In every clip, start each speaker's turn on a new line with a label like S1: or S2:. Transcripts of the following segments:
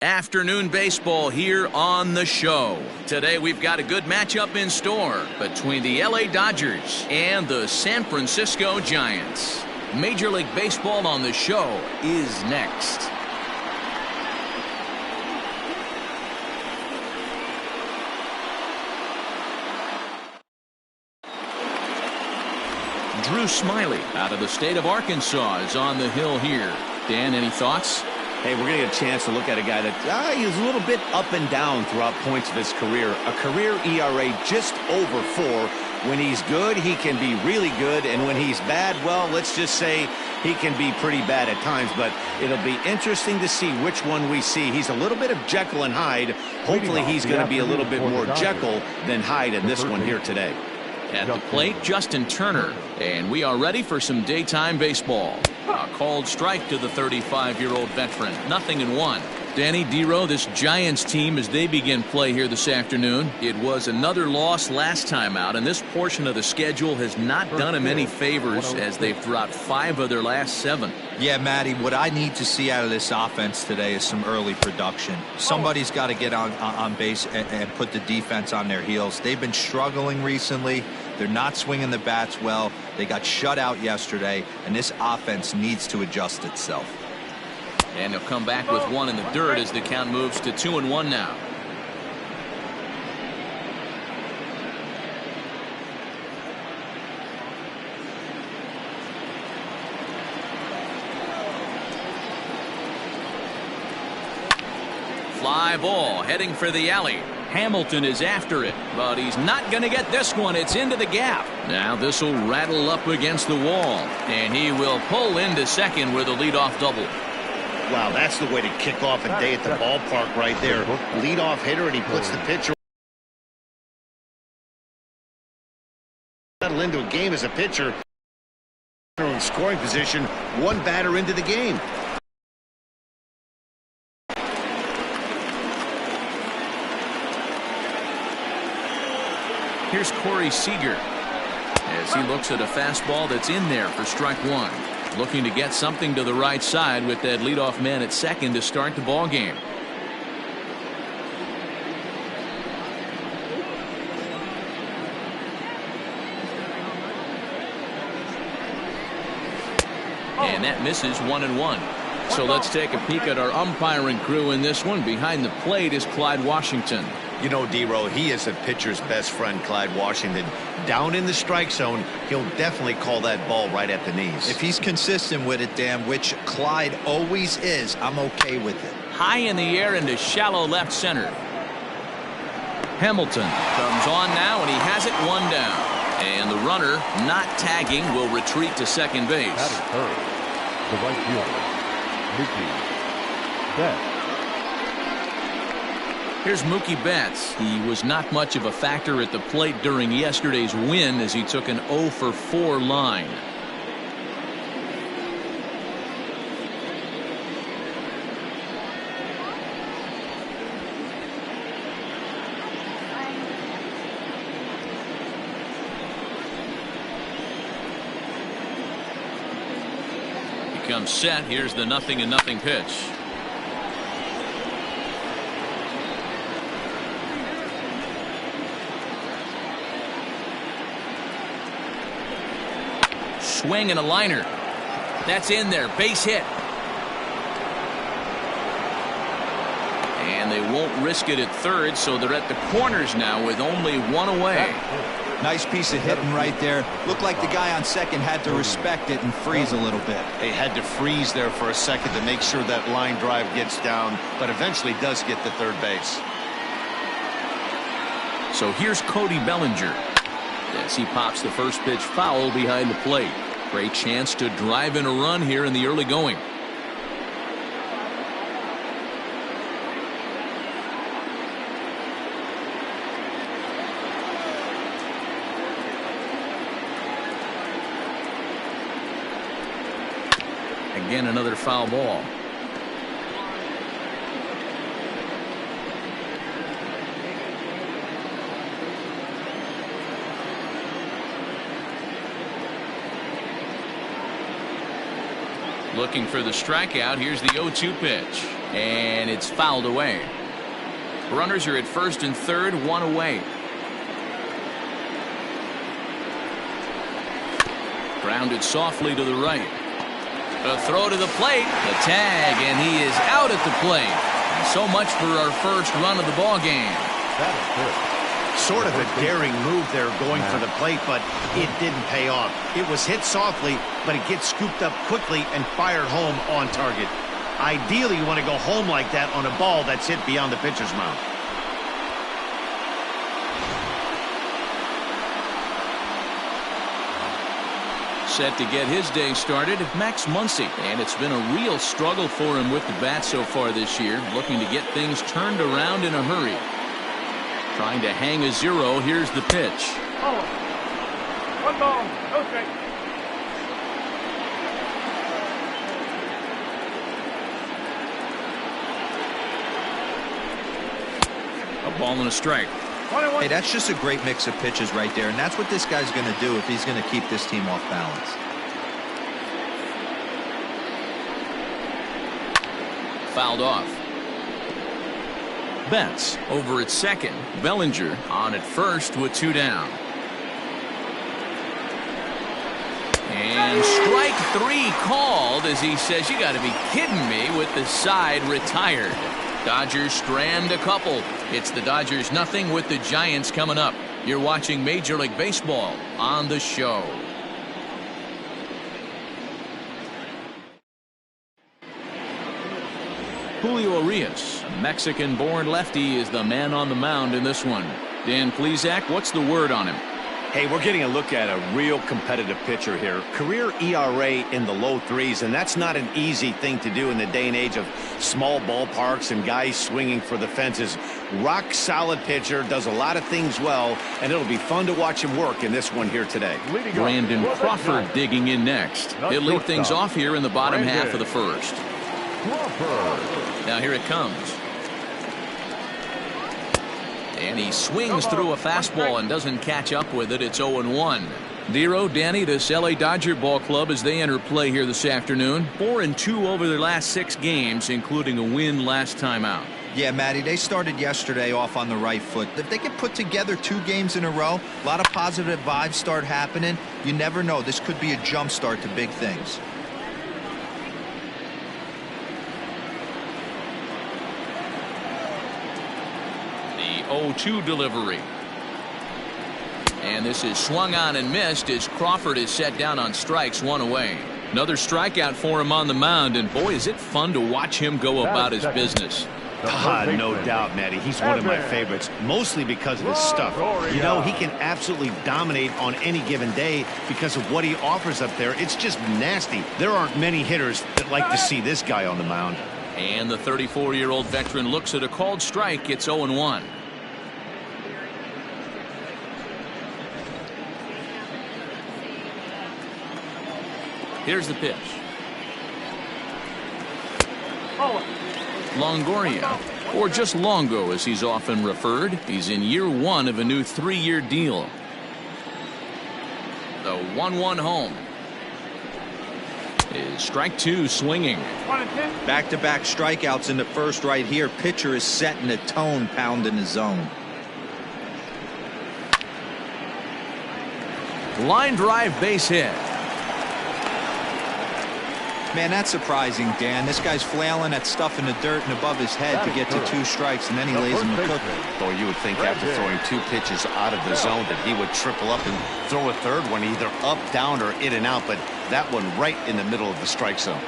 S1: Afternoon baseball here on the show. Today we've got a good matchup in store between the LA Dodgers and the San Francisco Giants. Major League Baseball on the show is next. Drew Smiley out of the state of Arkansas is on the hill here. Dan, any thoughts?
S2: Hey, we're going to get a chance to look at a guy that he's a little bit up and down throughout points of his career. A career ERA just over 4. When he's good, he can be really good. And when he's bad, well, let's just say he can be pretty bad at times. But it'll be interesting to see which one we see. He's a little bit of Jekyll and Hyde. Hopefully he's going to be a little bit more Jekyll than Hyde in this one here today.
S1: At the plate, Justin Turner. And we are ready for some daytime baseball. A called strike to the 35-year-old veteran. 0-1. Danny Dero, this Giants team, as they begin play here this afternoon, it was another loss last time out, and this portion of the schedule has not done them any favors as they've dropped 5 of their last 7.
S3: Yeah, Matty, what I need to see out of this offense today is some early production. Somebody's got to get on base and put the defense on their heels. They've been struggling recently. They're not swinging the bats well. They got shut out yesterday, and this offense needs to adjust itself.
S1: And he'll come back with 1 in the dirt as the count moves to 2-1 now. Fly ball heading for the alley. Hamilton is after it, but he's not going to get this one. It's into the gap. Now this will rattle up against the wall, and he will pull into second with a leadoff double.
S2: Wow, that's the way to kick off a day at the ballpark right there. Leadoff hitter, and he puts the pitcher into a game as a pitcher. In scoring position, 1 batter into the game.
S1: Here's Corey Seager as he looks at a fastball that's in there for strike 1. Looking to get something to the right side with that leadoff man at second to start the ball game. And that misses 1-1. So let's take a peek at our umpiring crew in this one. Behind the plate is Clyde Washington.
S2: You know, Dero, he is a pitcher's best friend, Clyde Washington. Down in the strike zone, he'll definitely call that ball right at the knees.
S3: If he's consistent with it, Dan, which Clyde always is, I'm okay with it.
S1: High in the air into shallow left center. Hamilton comes on now, and he has it 1 down. And the runner, not tagging, will retreat to second base.
S4: Batting third, the right fielder, Mookie Betts.
S1: Here's Mookie Betts. He was not much of a factor at the plate during yesterday's win as he took an 0-for-4 line. He comes set. Here's the 0-0 pitch. Swing and a liner. That's in there. Base hit. And they won't risk it at third, so they're at the corners now with only 1 away.
S3: Nice piece of hitting right there. Looked like the guy on second had to respect it and freeze a little bit.
S2: They had to freeze there for a second to make sure that line drive gets down, but eventually does get to third base.
S1: So here's Cody Bellinger as he pops the first pitch foul behind the plate. Great chance to drive in a run here in the early going. Again, another foul ball. Looking for the strikeout. Here's the 0-2 pitch. And it's fouled away. Runners are at first and third, one away. Grounded softly to the right. A throw to the plate. The tag, and he is out at the plate. So much for our first run of the ball game.
S4: That is good.
S2: Sort of a daring move there going for the plate, but it didn't pay off. It was hit softly, but it gets scooped up quickly and fired home on target. Ideally, you want to go home like that on a ball that's hit beyond the pitcher's mound.
S1: Set to get his day started, Max Muncy. And it's been a real struggle for him with the bat so far this year, looking to get things turned around in a hurry. Trying to hang a 0. Here's the pitch.
S5: Oh. 1 ball, no strike.
S1: A ball and a strike.
S3: Hey, that's just a great mix of pitches right there, and that's what this guy's going to do if he's going to keep this team off balance.
S1: Fouled off. Betts over at second. Bellinger on at first with 2 down. And strike 3 called as he says, "You got to be kidding me," with the side retired. Dodgers strand a couple. It's the Dodgers nothing with the Giants coming up. You're watching Major League Baseball on the show. Julio Urias, a Mexican-born lefty, is the man on the mound in this one. Dan Plesac, what's the word on him?
S2: Hey, we're getting a look at a real competitive pitcher here. Career ERA in the low 3s, and that's not an easy thing to do in the day and age of small ballparks and guys swinging for the fences. Rock solid pitcher, does a lot of things well, and it'll be fun to watch him work in this one here today.
S1: Brandon Crawford digging in next. He'll lead things off here in the bottom half of the first. Now here it comes. And he swings through a fastball and doesn't catch up with it. It's 0-1. Dero, Danny, this LA Dodger ball club as they enter play here this afternoon. 4-2 over their last 6 games, including a win last time out.
S3: Yeah, Matty, they started yesterday off on the right foot. If they can put together 2 games in a row, a lot of positive vibes start happening. You never know. This could be a jump start to big things.
S1: The 0-2 delivery. And this is swung on and missed as Crawford is set down on strikes, 1 away. Another strikeout for him on the mound, and boy, is it fun to watch him go about his business.
S2: No doubt, Matty. He's one of my favorites, mostly because of his stuff. You know, he can absolutely dominate on any given day because of what he offers up there. It's just nasty. There aren't many hitters that like to see this guy on the mound.
S1: And the 34-year-old veteran looks at a called strike. It's 0-1. Here's the pitch. Longoria, or just Longo as he's often referred. He's in year 1 of a new 3-year deal. The 1-1 home. Is strike 2 swinging.
S3: Back-to-back strikeouts in the first right here. Pitcher is setting the tone, pounding the zone.
S1: Line drive, base hit.
S3: Man, that's surprising, Dan. This guy's flailing at stuff in the dirt and above his head to get to 2 strikes, and then he lays him a cookie.
S2: Boy, you would think after throwing 2 pitches out of the zone that he would triple up and throw a third one either up, down, or in and out, but that one right in the middle of the strike zone.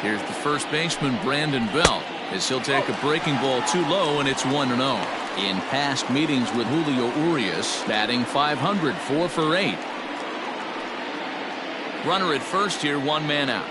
S1: Here's the first baseman, Brandon Belt, as he'll take a breaking ball too low, and it's 1-0. In past meetings with Julio Urias, batting .500, 4 for 8. Runner at first here, 1 man out.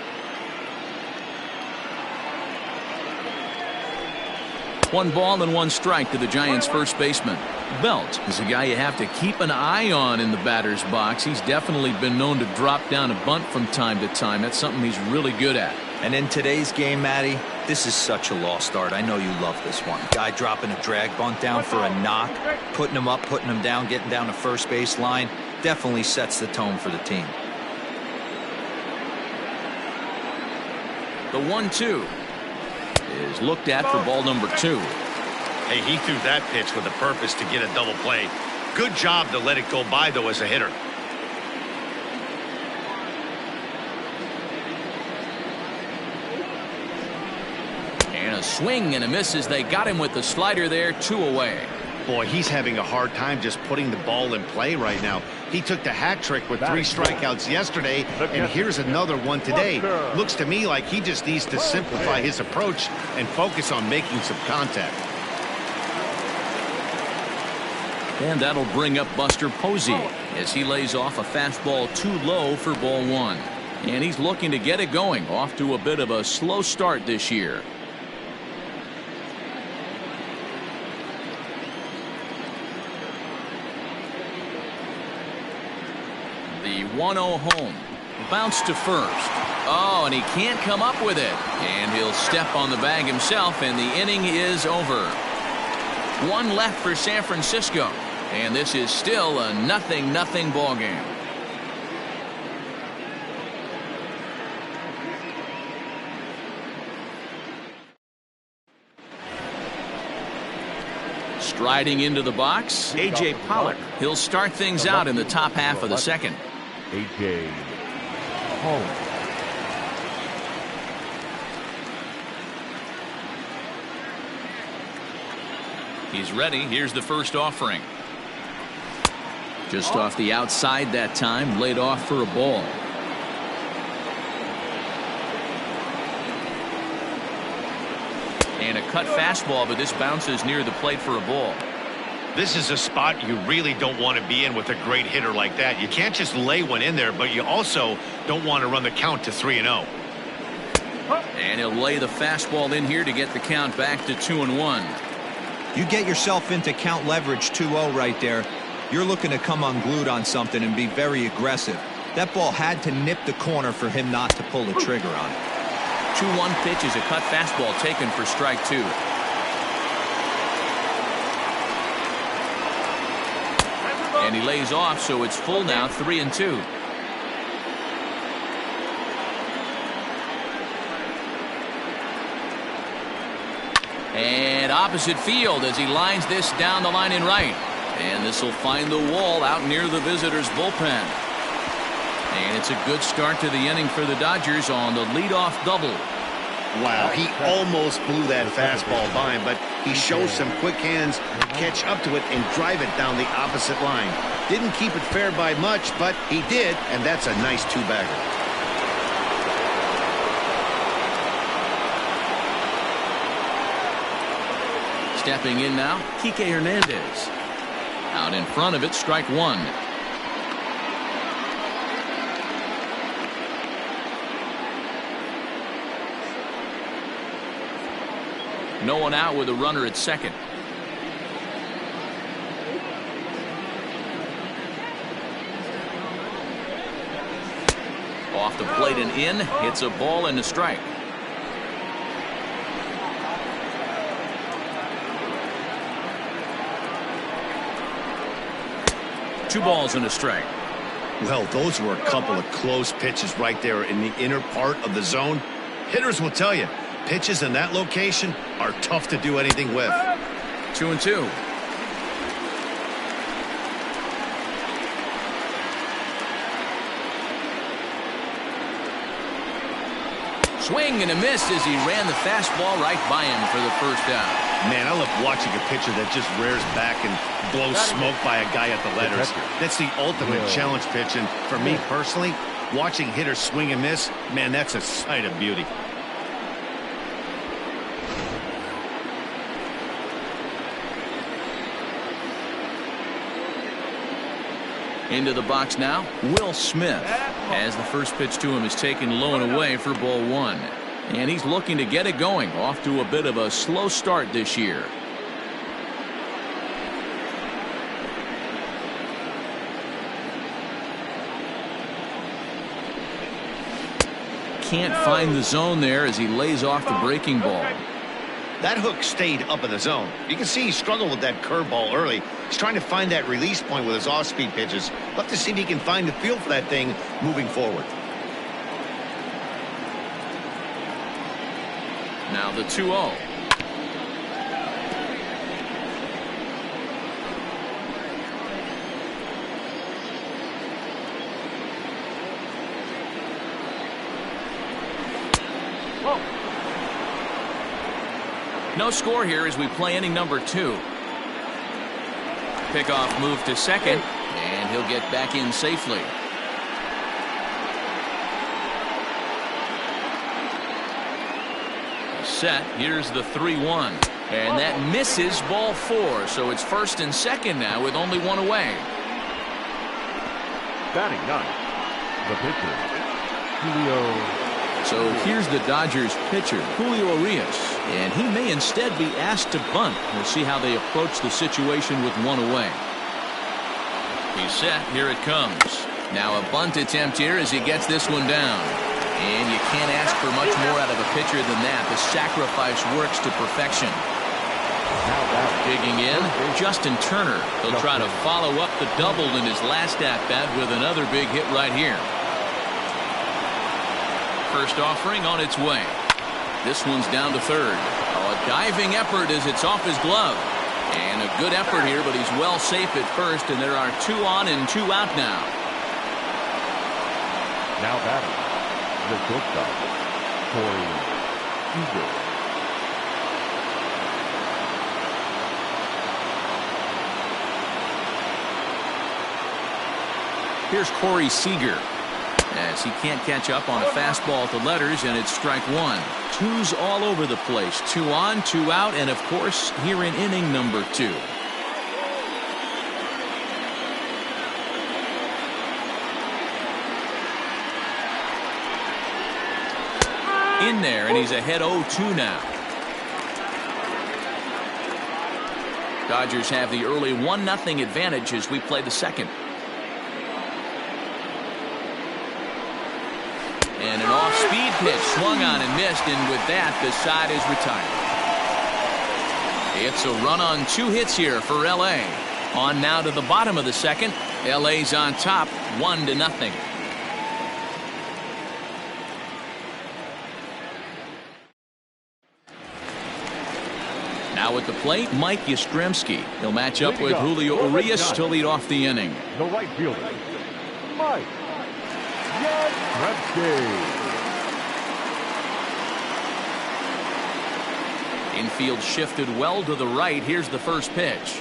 S1: 1 ball and 1 strike to the Giants' first baseman. Belt is a guy you have to keep an eye on in the batter's box. He's definitely been known to drop down a bunt from time to time. That's something he's really good at.
S3: And in today's game, Matty, this is such a lost art. I know you love this one. Guy dropping a drag bunt down for a knock, putting him up, putting him down, getting down the first base line. Definitely sets the tone for the team.
S1: The 1-2 is looked at for ball number 2.
S2: Hey, he threw that pitch with a purpose to get a double play. Good job to let it go by, though, as a hitter.
S1: And a swing and a miss as they got him with the slider there, 2 away.
S2: Boy, he's having a hard time just putting the ball in play right now. He took the hat trick with 3 strikeouts yesterday, and here's another one today. Looks to me like he just needs to simplify his approach and focus on making some contact.
S1: And that'll bring up Buster Posey as he lays off a fastball too low for ball 1. And he's looking to get it going, off to a bit of a slow start this year. The 1-0 home. Bounce to first. Oh, and he can't come up with it. And he'll step on the bag himself, and the inning is over. 1 left for San Francisco. And this is still a 0-0 ball game. Striding into the box, A.J. Pollock. He'll start things out in the top half of the second.
S4: A.J. Pollock.
S1: He's ready. Here's the first offering. Just off the outside that time, laid off for a ball. And a cut fastball, but this bounces near the plate for a ball.
S2: This is a spot you really don't want to be in with a great hitter like that. You can't just lay one in there, but you also don't want to run the count to 3-0.
S1: And he'll lay the fastball in here to get the count back to 2-1.
S3: You get yourself into count leverage 2-0 right there. You're looking to come unglued on something and be very aggressive. That ball had to nip the corner for him not to pull the trigger on it.
S1: 2-1 pitch is a cut fastball taken for strike 2. And he lays off, so it's full now, 3-2. And opposite field as he lines this down the line in right. And this will find the wall out near the visitors' bullpen. And it's a good start to the inning for the Dodgers on the leadoff double.
S2: Wow, he almost blew that fastball by him, but he shows some quick hands to catch up to it and drive it down the opposite line. Didn't keep it fair by much, but he did, and that's a nice 2-bagger.
S1: Stepping in now, Kike Hernandez. Out in front of it, strike 1. No one out with a runner at second. Off the plate and in. It's a ball and a strike. Two balls and a strike.
S2: Well, those were a couple of close pitches right there in the inner part of the zone. Hitters will tell you, pitches in that location are tough to do anything with.
S1: 2-2. Swing and a miss as he ran the fastball right by him for the first out.
S2: Man, I love watching a pitcher that just rears back and blows smoke by a guy at the letters. That's the ultimate challenge pitch, and for me personally, watching hitters swing and miss, man, that's a sight of beauty.
S1: Into the box now, Will Smith, as the first pitch to him is taken low and away for ball 1. And he's looking to get it going, off to a bit of a slow start this year. Can't find the zone there as he lays off the breaking ball.
S2: That hook stayed up in the zone. You can see he struggled with that curveball early. He's trying to find that release point with his off-speed pitches. Love to see if he can find the feel for that thing moving forward.
S1: Now the 2-0. No score here as we play inning number 2. Pickoff move to second, and he'll get back in safely. Set. Here's the 3-1, and that misses, ball 4. So it's first and second now with only one away.
S4: Batting 9, the pitcher, Julio.
S1: So here's the Dodgers pitcher, Julio Urias, and he may instead be asked to bunt. We'll see how they approach the situation with one away. He's set. Here it comes. Now a bunt attempt here as he gets this one down. And you can't ask for much more out of a pitcher than that. The sacrifice works to perfection. Digging in, Justin Turner. He'll try to follow up the double in his last at-bat with another big hit right here. First offering on its way. This one's down to third. Oh, a diving effort as it's off his glove. And a good effort here, but he's well safe at first, and there are 2 on and 2 out now.
S4: Now batting, the shortstop, Corey Seager.
S1: Here's Corey Seager, as he can't catch up on a fastball at the letters, and it's strike 1. 2's all over the place. 2 on, 2 out, and of course here in inning number 2. In there, and he's ahead 0-2 now. Dodgers have the early 1-0 advantage as we play the second. And an off-speed pitch swung on and missed, and with that, the side is retired. It's a run on 2 hits here for L.A. On now to the bottom of the second. L.A.'s on top, 1-0. Now at the plate, Mike Yastrzemski. He'll match up with Julio Urias to lead off the inning.
S4: The right fielder, Mike Yastrzemski.
S1: Infield shifted well to the right. Here's the first pitch.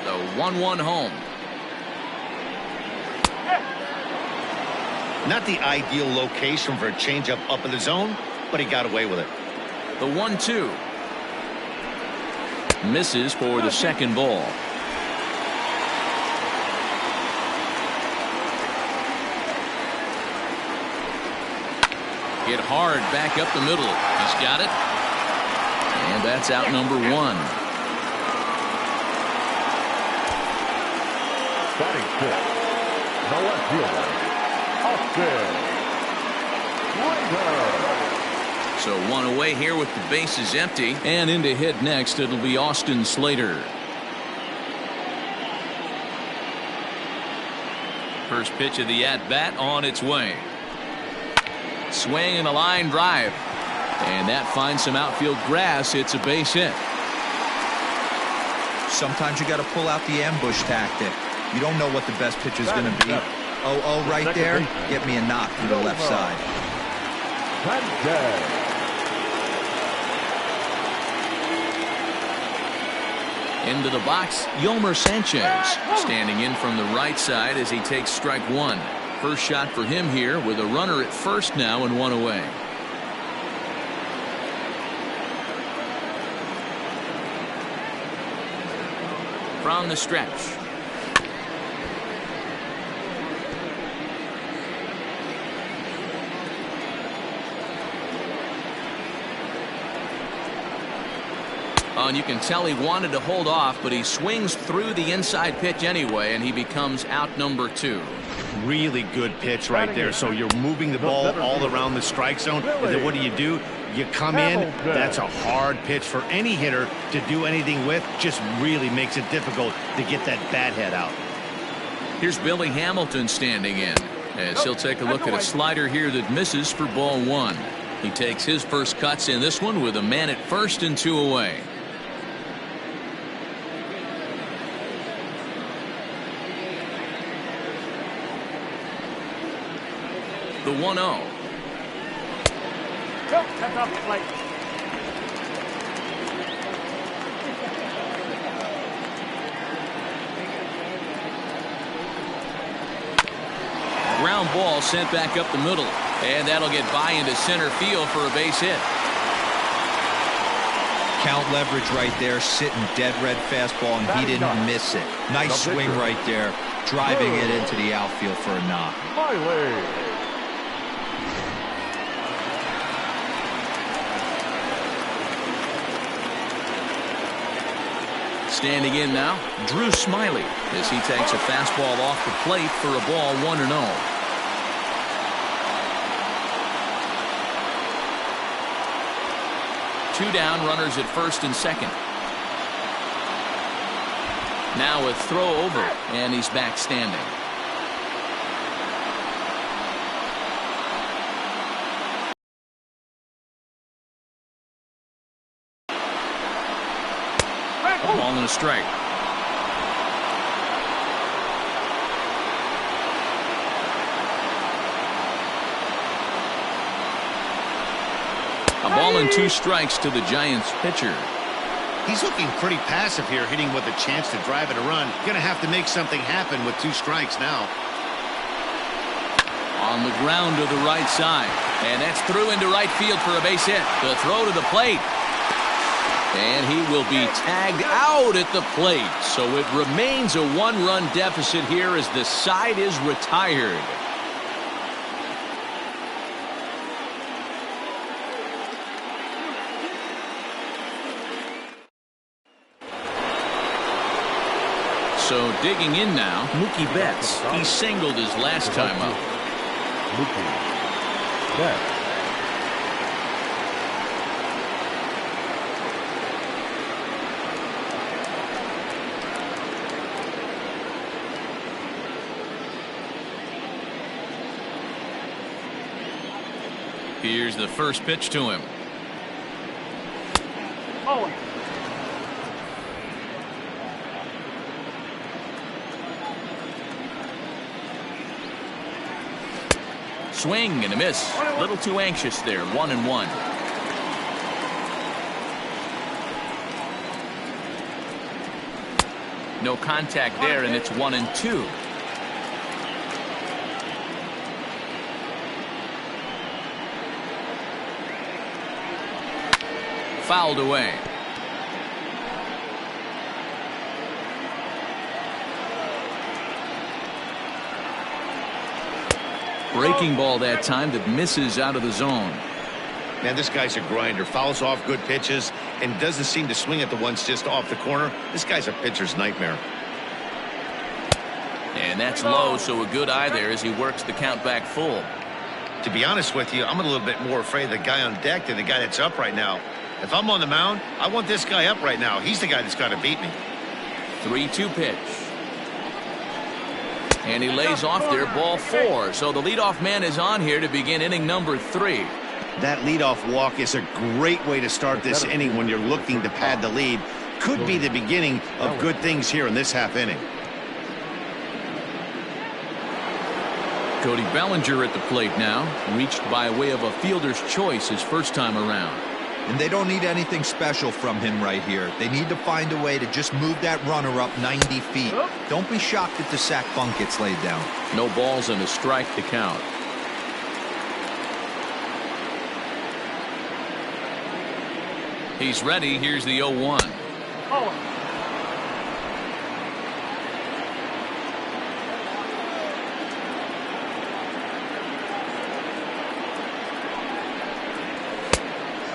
S1: The 1-1 home.
S2: Not the ideal location for a changeup up in the zone, but he got away with it.
S1: The 1-2. Misses for the second ball. Hit hard back up the middle. He's got it. And that's out number 1.
S4: Batting 6, the left fielder, Austin Slater.
S1: So 1 away here with the bases empty. And in to hit next, it'll be Austin Slater. First pitch of the at-bat on its way. Swing and a line drive. And that finds some outfield grass. It's a base hit.
S3: Sometimes you got to pull out the ambush tactic. You don't know what the best pitch is going to be. Oh, right there. Get me a knock to the left side.
S1: Into the box, Yolmer Sanchez standing in from the right side as he takes strike 1. First shot for him here with a runner at first now and 1 away. From the stretch. Oh, and you can tell he wanted to hold off, but he swings through the inside pitch anyway, and he becomes out number 2.
S2: really good pitch right there. So you're moving the ball all around the strike zone. And then what do? You come in. That's a hard pitch for any hitter to do anything with. Just really makes it difficult to get that bat head out.
S1: Here's Billy Hamilton standing in, as he'll take a look at a slider here that misses for ball one. He takes his first cuts in this one with a man at first and 2 away. The 1-0.
S5: That's off the plate.
S1: Ground ball sent back up the middle, and that'll get by into center field for a base hit.
S3: Count leverage right there, sitting dead red fastball, and he didn't miss it. Nice swing right there, driving it into the outfield for a knock.
S1: Standing in now, Drew Smiley, as he takes a fastball off the plate for a ball 1-0. Two down, runners at first and second. Now a throw over, and he's back standing. A ball and a strike. A ball and 2 strikes to the Giants pitcher.
S2: He's looking pretty passive here, hitting with a chance to drive it a run. Gonna have to make something happen with 2 strikes now.
S1: On the ground to the right side, and that's through into right field for a base hit. The throw to the plate, and he will be tagged out at the plate. So it remains a 1-run deficit here as the side is retired. So digging in now, Mookie Betts. He singled his last time up.
S4: Mookie Betts.
S1: Here's the first pitch to him.
S5: Oh.
S1: Swing and a miss. A little too anxious there. 1-1. No contact there, and it's 1-2. Fouled away. Breaking ball that time that misses out of the zone.
S2: Man, this guy's a grinder. Fouls off good pitches and doesn't seem to swing at the ones just off the corner. This guy's a pitcher's nightmare.
S1: And that's low, so a good eye there as he works the count back full.
S2: To be honest with you, I'm a little bit more afraid of the guy on deck than the guy that's up right now. If I'm on the mound, I want this guy up right now. He's the guy that's got to beat me.
S1: 3-2 pitch. And he lays off there, ball 4. So the leadoff man is on here to begin inning number 3.
S2: That leadoff walk is a great way to start this inning when you're looking to pad the lead. Could be the beginning of good things here in this half inning.
S1: Cody Bellinger at the plate now, reached by way of a fielder's choice his first time around.
S3: And they don't need anything special from him right here. They need to find a way to just move that runner up 90 feet. Don't be shocked if the sac bunt gets laid down.
S1: No balls and a strike to count. He's ready. Here's the 0-1.
S5: Oh.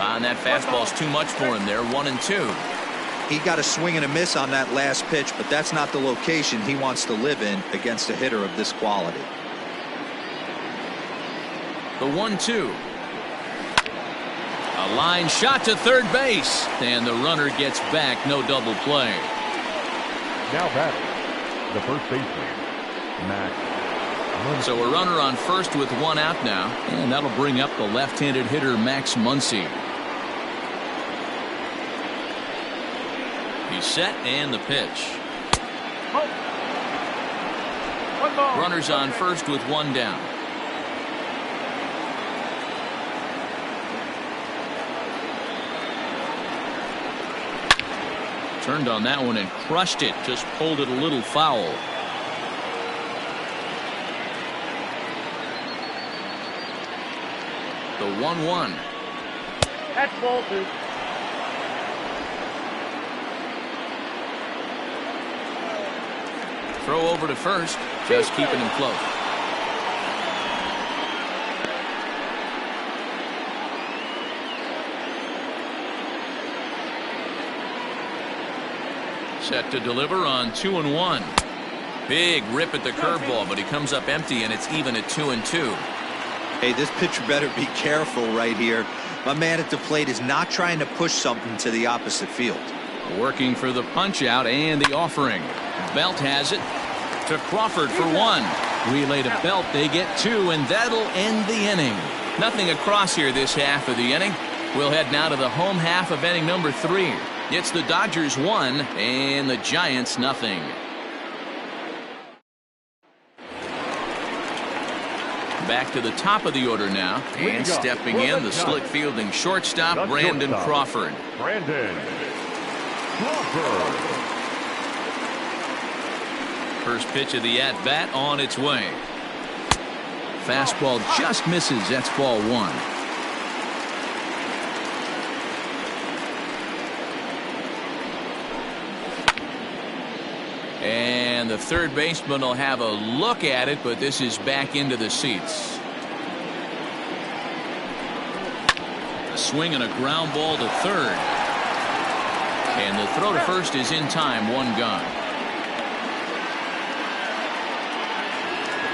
S1: And that fastball's too much for him there. 1-2.
S3: He got a swing and a miss on that last pitch, but that's not the location he wants to live in against a hitter of this quality.
S1: The 1-2. A line shot to third base, and the runner gets back. No double play.
S4: Now batting, the first baseman, Max.
S1: So a runner on first with one out now, and that'll bring up the left-handed hitter Max Muncy. He's set, and the pitch. Runners on first with one down. Turned on that one and crushed it. Just pulled it a little foul. The 1-1.
S5: That's ball two.
S1: Throw over to first. Just keeping him close. Set to deliver on 2-1. Big rip at the curveball, but he comes up empty, and it's even at 2-2.
S3: Hey, this pitcher better be careful right here. My man at the plate is not trying to push something to the opposite field.
S1: Working for the punch out and the offering. Belt has it to Crawford for one. Relay to Belt. They get two, and that'll end the inning. Nothing across here this half of the inning. We'll head now to the home half of inning number 3. It's the Dodgers 1 and the Giants nothing. Back to the top of the order now, and stepping in, the slick fielding shortstop, Brandon Crawford.
S4: Brandon Crawford.
S1: First pitch of the at-bat on its way. Fastball just misses. That's ball 1. And the third baseman will have a look at it, but this is back into the seats. A swing and a ground ball to third. And the throw to first is in time. One gone.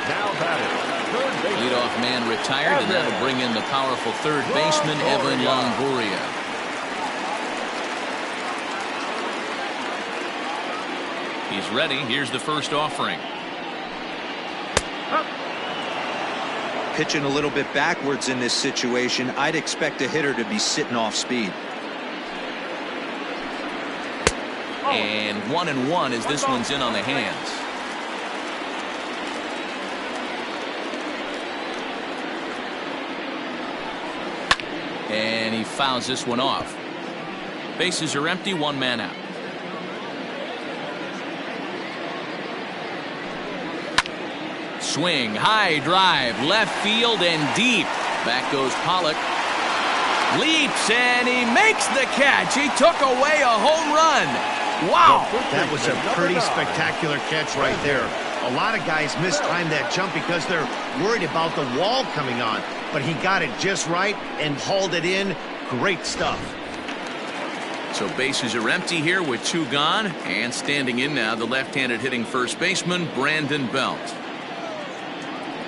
S4: Now batting, third baseman.
S1: Leadoff man retired, and that'll bring in the powerful third baseman, Evan Longoria. He's ready. Here's the first offering.
S3: Pitching a little bit backwards in this situation. I'd expect a hitter to be sitting off speed.
S1: And 1-1 as this one's in on the hands. And he fouls this one off. Bases are empty, one man out. Swing, high drive, left field and deep. Back goes Pollock. Leaps and he makes the catch. He took away a home run. Wow.
S2: That was a pretty spectacular catch right there. A lot of guys mistime that jump because they're worried about the wall coming on. But he got it just right and hauled it in. Great stuff.
S1: So bases are empty here with two gone. And standing in now, the left-handed hitting first baseman, Brandon Belt.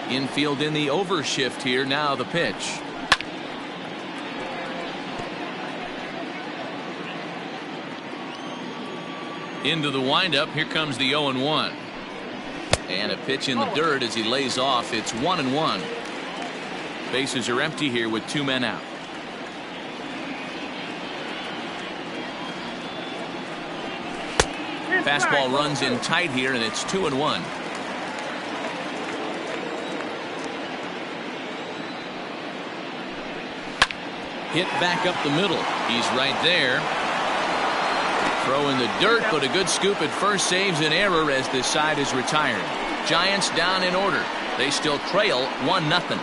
S1: Infield in the overshift here. Now the pitch. Into the windup. Here comes the 0-1. And a pitch in the dirt as he lays off. It's 1-1. Bases are empty here with two men out. Fastball runs in tight here, and it's 2-1. Hit back up the middle. He's right there. Throw in the dirt, but a good scoop at first saves an error as this side is retired. Giants down in order. They still trail 1-0.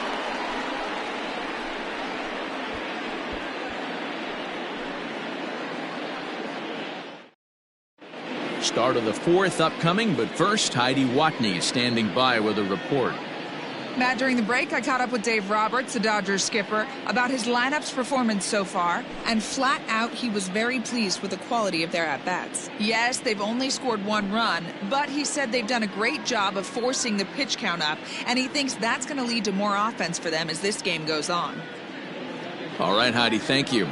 S1: Start of the fourth upcoming, but first Heidi Watney standing by with a report.
S6: Matt, during the break, I caught up with Dave Roberts, the Dodgers skipper, about his lineup's performance so far, and flat out, he was very pleased with the quality of their at-bats. Yes, they've only scored 1 run, but he said they've done a great job of forcing the pitch count up, and he thinks that's going to lead to more offense for them as this game goes on.
S1: All right, Heidi, thank you.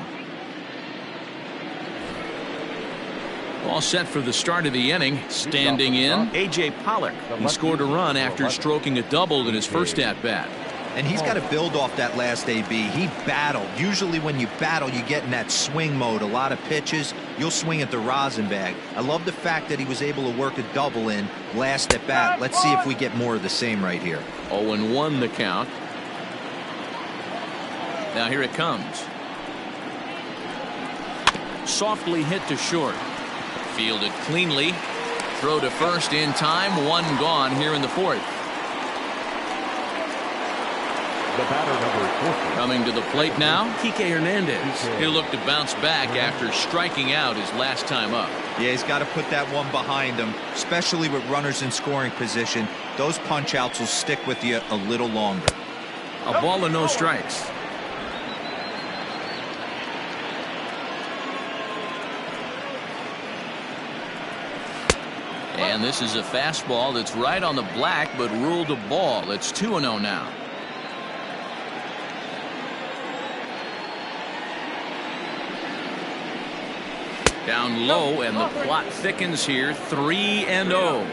S1: All set for the start of the inning. Standing in, A.J. Pollock. He scored a run after stroking a double in his first at-bat.
S3: And he's got to build off that last AB. He battled. Usually when you battle, you get in that swing mode. A lot of pitches, you'll swing at the rosin bag. I love the fact that he was able to work a double in last at bat. Let's see if we get more of the same right here.
S1: 0-1 the count. Now here it comes. Softly hit to short. Fielded cleanly. Throw to first in time. 1 gone here in the 4th.
S4: The batter, number 40.
S1: Coming to the plate now, Kike Hernandez. He'll look to bounce back after striking out his last time up.
S3: Yeah, he's got to put that one behind him, especially with runners in scoring position. Those punch outs will stick with you a little longer.
S1: A ball and no strikes. And this is a fastball that's right on the black, but ruled a ball. It's 2-0 now. Down low, and the plot thickens here. 3-0.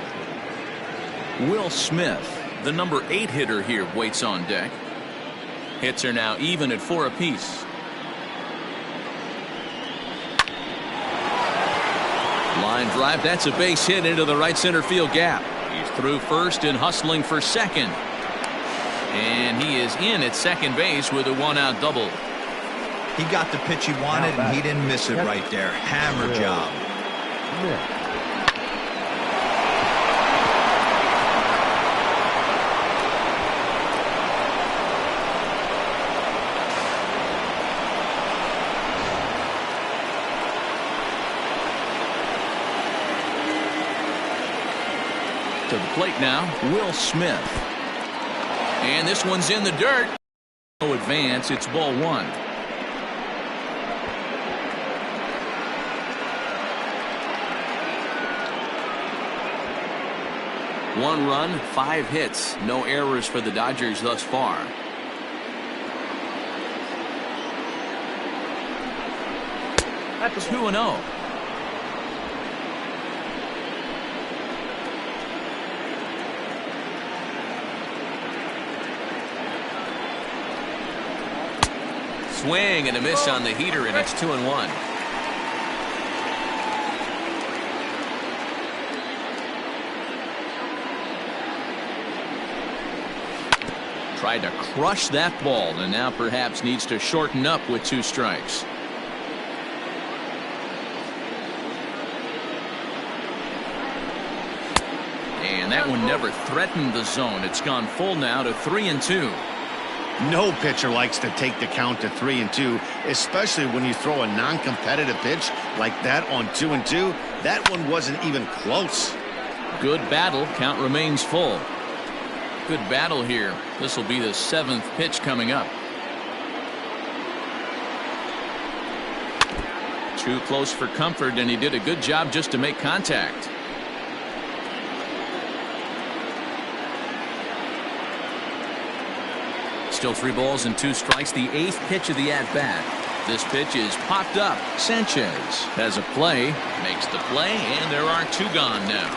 S1: Will Smith, the number 8 hitter here, waits on deck. Hits are now even at 4 apiece. Line drive, that's a base hit into the right center field gap. He's through first and hustling for second. And he is in at second base with a 1-out double.
S3: He got the pitch he wanted, and he didn't miss it right there. Hammer job.
S1: To the plate now, Will Smith. And this one's in the dirt. No advance, it's ball 1. One run, 5 hits, no errors for the Dodgers thus far. That's 2-0. Swing and a miss on the heater, and it's 2-1. Tried to crush that ball, and now perhaps needs to shorten up with 2 strikes. And that one never threatened the zone. It's gone full now to 3-2.
S2: No pitcher likes to take the count to 3-2, especially when you throw a non-competitive pitch like that on 2-2. That one wasn't even close.
S1: Good battle. Count remains full. Good battle here. This will be the 7th pitch coming up. Too close for comfort, and he did a good job just to make contact. Still 3 balls and 2 strikes. The 8th pitch of the at-bat. This pitch is popped up. Sanchez has a play, makes the play, and there are 2 gone now.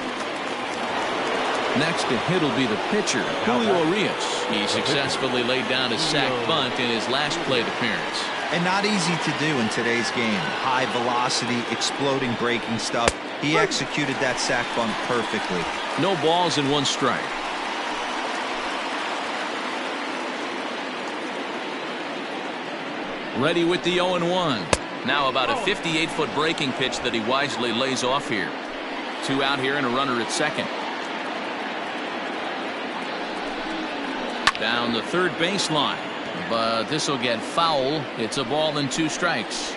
S1: Next to hit will be the pitcher, Julio Urias. He successfully laid down a sac bunt in his last plate appearance.
S3: And not easy to do in today's game. High velocity, exploding breaking stuff. He executed that sac bunt perfectly.
S1: No balls and 1 strike. Ready with the 0-1. Now about a 58-foot breaking pitch that he wisely lays off here. 2 out here and a runner at second. Down the third baseline, but this will get foul. It's a ball and 2 strikes.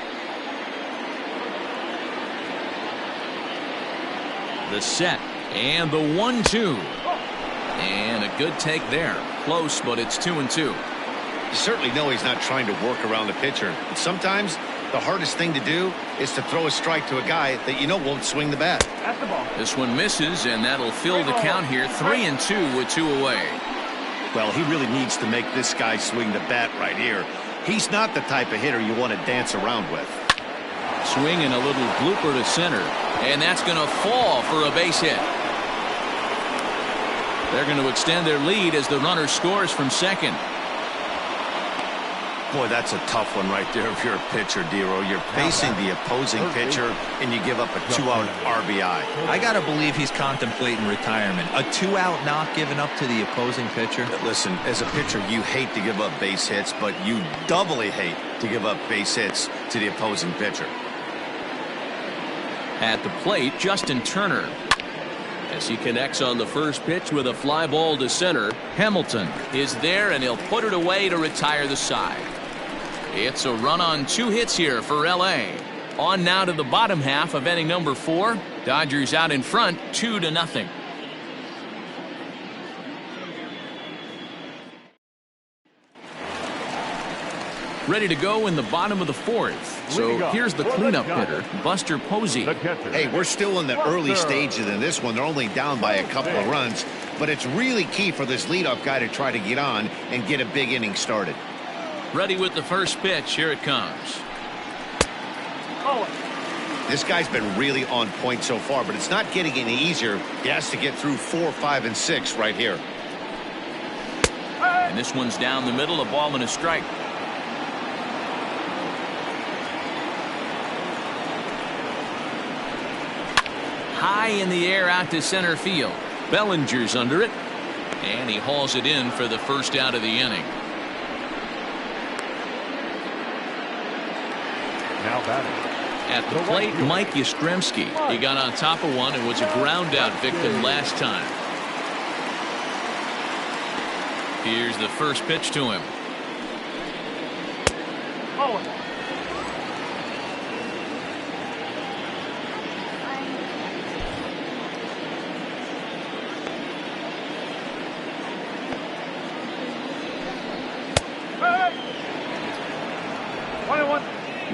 S1: The set and the 1-2, and a good take there. close, but it's 2-2.
S2: You certainly know he's not trying to work around the pitcher. But sometimes the hardest thing to do is to throw a strike to a guy that you know won't swing the bat.
S5: That's the ball.
S1: This one misses, and that'll fill the count here. 3-2 with 2 away.
S2: Well, he really needs to make this guy swing the bat right here. He's not the type of hitter you want to dance around with.
S1: Swing and a little blooper to center, and that's going to fall for a base hit. They're going to extend their lead as the runner scores from second.
S2: Boy, that's a tough one right there if you're a pitcher, Dero. You're facing the opposing pitcher, and you give up a 2-out RBI.
S3: I got to believe he's contemplating retirement. A 2-out knock given up to the opposing pitcher.
S2: Listen, as a pitcher, you hate to give up base hits, but you doubly hate to give up base hits to the opposing pitcher.
S1: At the plate, Justin Turner. As he connects on the first pitch with a fly ball to center, Hamilton is there, and he'll put it away to retire the side. It's a run on 2 hits here for L.A. On now to the bottom half of inning number 4. Dodgers out in front, 2-0. Ready to go in the bottom of the 4th. So here's the cleanup hitter, Buster Posey.
S2: Hey, we're still in the early stages in this one. They're only down by a couple of runs, but it's really key for this leadoff guy to try to get on and get a big inning started.
S1: Ready with the first pitch. Here it comes.
S2: This guy's been really on point so far, but it's not getting any easier. He has to get through 4, 5, and 6 right here.
S1: And this one's down the middle, a ball and a strike. High in the air out to center field. Bellinger's under it, and he hauls it in for the first out of the inning.
S4: Now batting.
S1: At the plate, Mike Yastrzemski. He got on top of one and was a ground out victim last time. Here's the first pitch to him.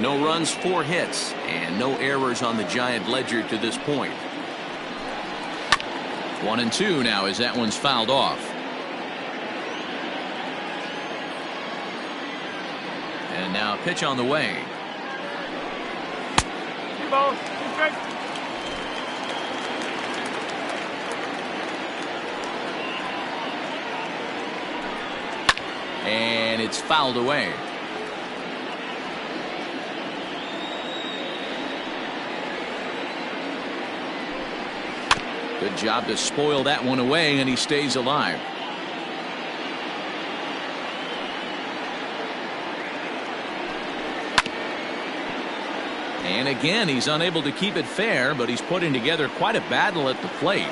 S1: No runs, 4 hits, and no errors on the Giant ledger to this point. 1-2 now as that one's fouled off. And now a pitch on the way. And it's fouled away. Good job to spoil that one away, and he stays alive. And again, he's unable to keep it fair, but he's putting together quite a battle at the plate.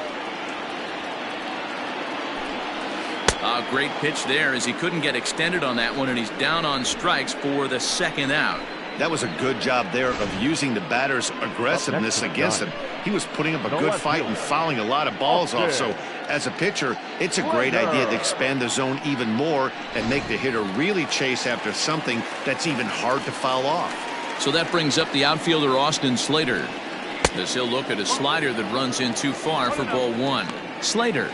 S1: A great pitch there as he couldn't get extended on that one, and he's down on strikes for the second out.
S2: That was a good job there of using the batter's aggressiveness against him. He was putting up a good fight and fouling a lot of balls off. So as a pitcher, it's a great idea to expand the zone even more and make the hitter really chase after something that's even hard to foul off.
S1: So that brings up the outfielder Austin Slater. As he'll look at a slider that runs in too far for ball 1. Slater,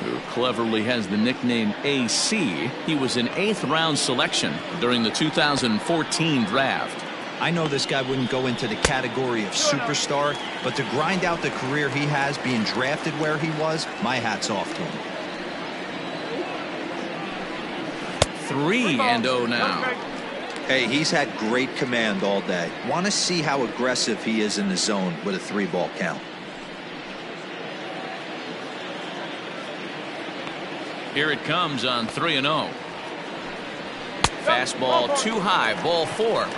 S1: who cleverly has the nickname AC, he was an 8th round selection during the 2014 draft.
S3: I know this guy wouldn't go into the category of superstar, but to grind out the career he has being drafted where he was, my hat's off to him.
S1: 3-0 now.
S3: Hey, he's had great command all day. Want to see how aggressive he is in the zone with a 3-ball count.
S1: Here it comes on 3-0. Fastball too high, ball 4.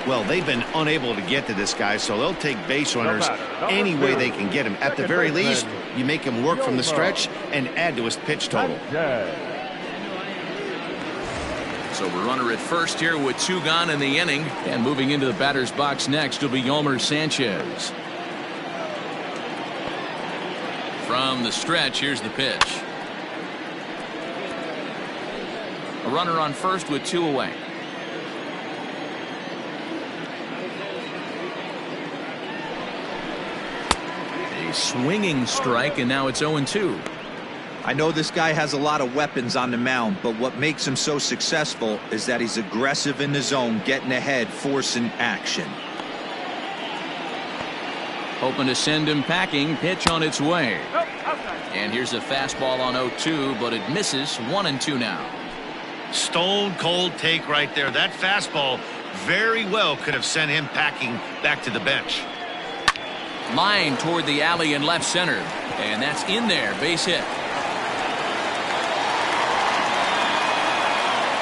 S2: Well, they've been unable to get to this guy, so they'll take base runners any way they can get him. At the very least, you make him work from the stretch and add to his pitch total.
S1: So we're runner at first here with 2 gone in the inning, and moving into the batter's box next will be Yolmer Sanchez. From the stretch, here's the pitch. runner on first with 2 away. A swinging strike, and now it's 0-2.
S3: I know this guy has a lot of weapons on the mound, but what makes him so successful is that he's aggressive in the zone, getting ahead, forcing action.
S1: Hoping to send him packing. Pitch on its way. And here's a fastball on 0-2, but it misses. 1-2 now.
S2: Stone cold take right there. That fastball very well could have sent him packing back to the bench.
S1: Line toward the alley in left center. And that's in there. Base hit.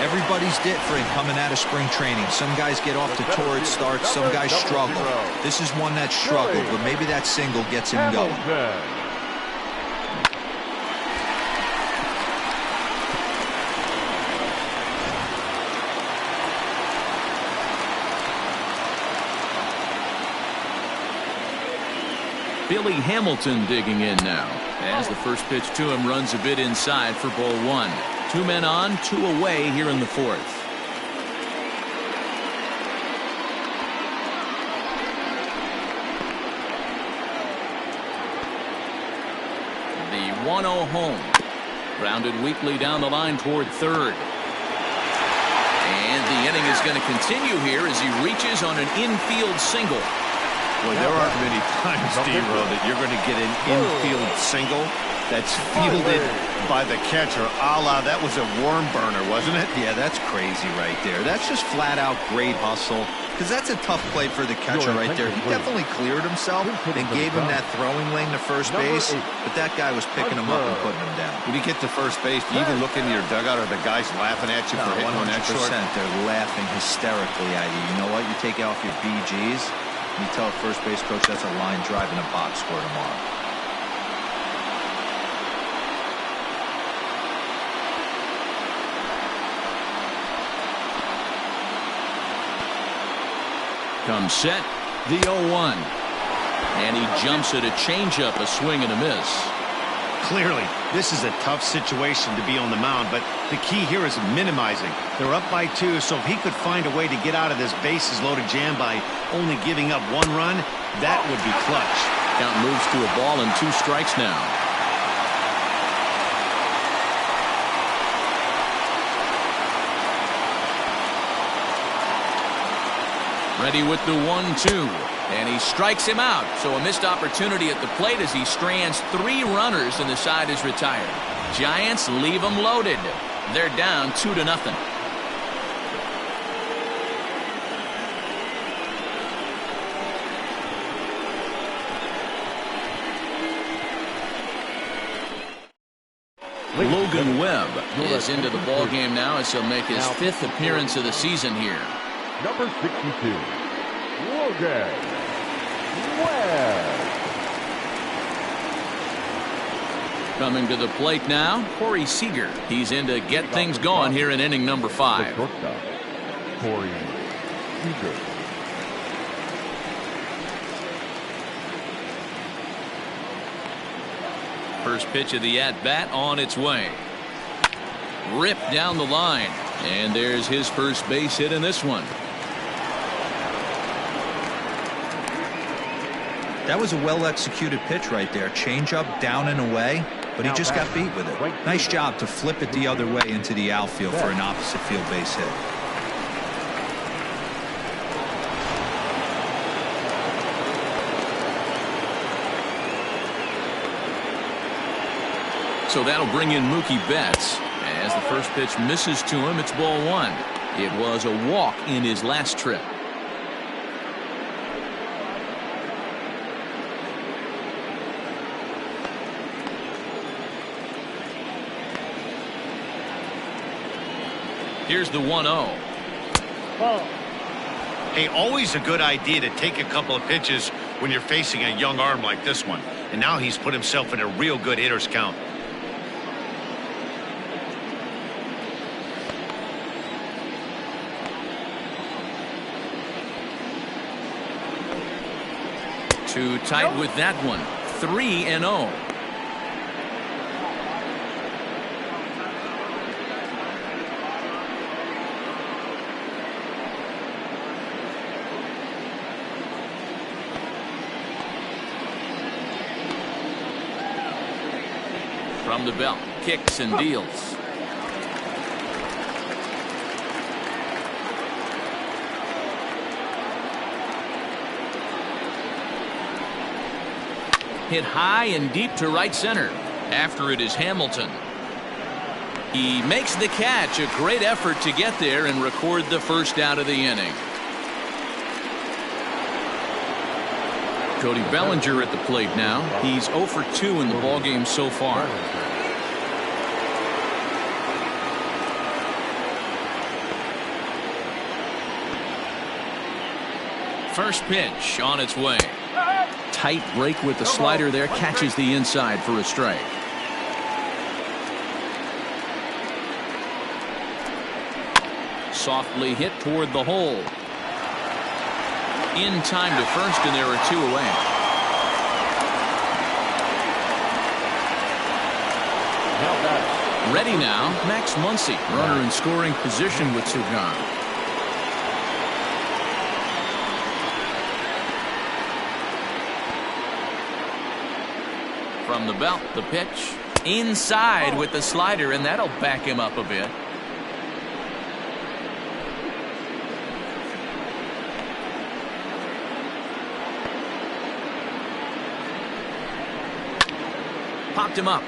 S3: Everybody's different coming out of spring training. Some guys get off to torrid starts, some guys struggle. This is one that struggled, but maybe that single gets him going.
S1: Billy Hamilton digging in now. As the first pitch to him runs a bit inside for ball 1. 2 men on, 2 away here in the 4th. The 1-0 home. Grounded weakly down the line toward third. And the inning is going to continue here as he reaches on an infield single.
S2: Well, there aren't many times, D-Row, that you're going to get an infield single that's fielded by the catcher, a la that was a worm burner, wasn't it?
S3: Yeah, that's crazy right there. That's just flat out great hustle, because that's a tough play for the catcher right there. He definitely cleared himself and gave him that throwing lane to first base, but that guy was picking him up and putting him down.
S2: When you get to first base, do you even look into your dugout, or the guys laughing at you for hitting one that short?
S3: 100%. They're laughing hysterically at you. You know what? You take off your BGs, you tell a first base coach that's a line drive in a box score tomorrow.
S1: Comes set, the 0-1. And he jumps at a changeup, a swing and a miss.
S2: Clearly, this is a tough situation to be on the mound, but the key here is minimizing. They're up by 2, so if he could find a way to get out of this bases-loaded jam by only giving up 1 run, that would be clutch.
S1: Count moves to a ball and 2 strikes now. Ready with the 1-2, and he strikes him out. So a missed opportunity at the plate as he strands 3 runners and the side is retired. Giants leave them loaded. They're down 2-0. Logan Webb is into the ballgame now as he'll make his 5th appearance of the season here.
S4: Number 62, Logan Webb.
S1: Coming to the plate now, Corey Seager. He's in to get things going here in inning number 5.
S4: Shortstop, Corey Seager.
S1: First pitch of the at-bat on its way. Ripped down the line. And there's his first base hit in this one.
S3: That was a well-executed pitch right there. Change-up down and away, but he just got beat with it. Nice job to flip it the other way into the outfield for an opposite field base hit.
S1: So that'll bring in Mookie Betts. As the first pitch misses to him, it's ball 1. It was a walk in his last trip. Here's the 1-0.
S2: Hey, always a good idea to take a couple of pitches when you're facing a young arm like this one. And now he's put himself in a real good hitter's count.
S1: Too tight with that one. 3-0. From the belt, kicks and deals. Hit high and deep to right center. After it is Hamilton. He makes the catch. A great effort to get there and record the first out of the inning. Cody Bellinger at the plate now. He's 0 for 2 in the ballgame so far. First pitch on its way. Tight break with the slider there. Catches the inside for a strike. Softly hit toward the hole. In time to first, and there are 2 away. Ready now, Max Muncy. Runner in scoring position with 2 gone. From the belt, the pitch. Inside with the slider, and that'll back him up a bit. Popped him up.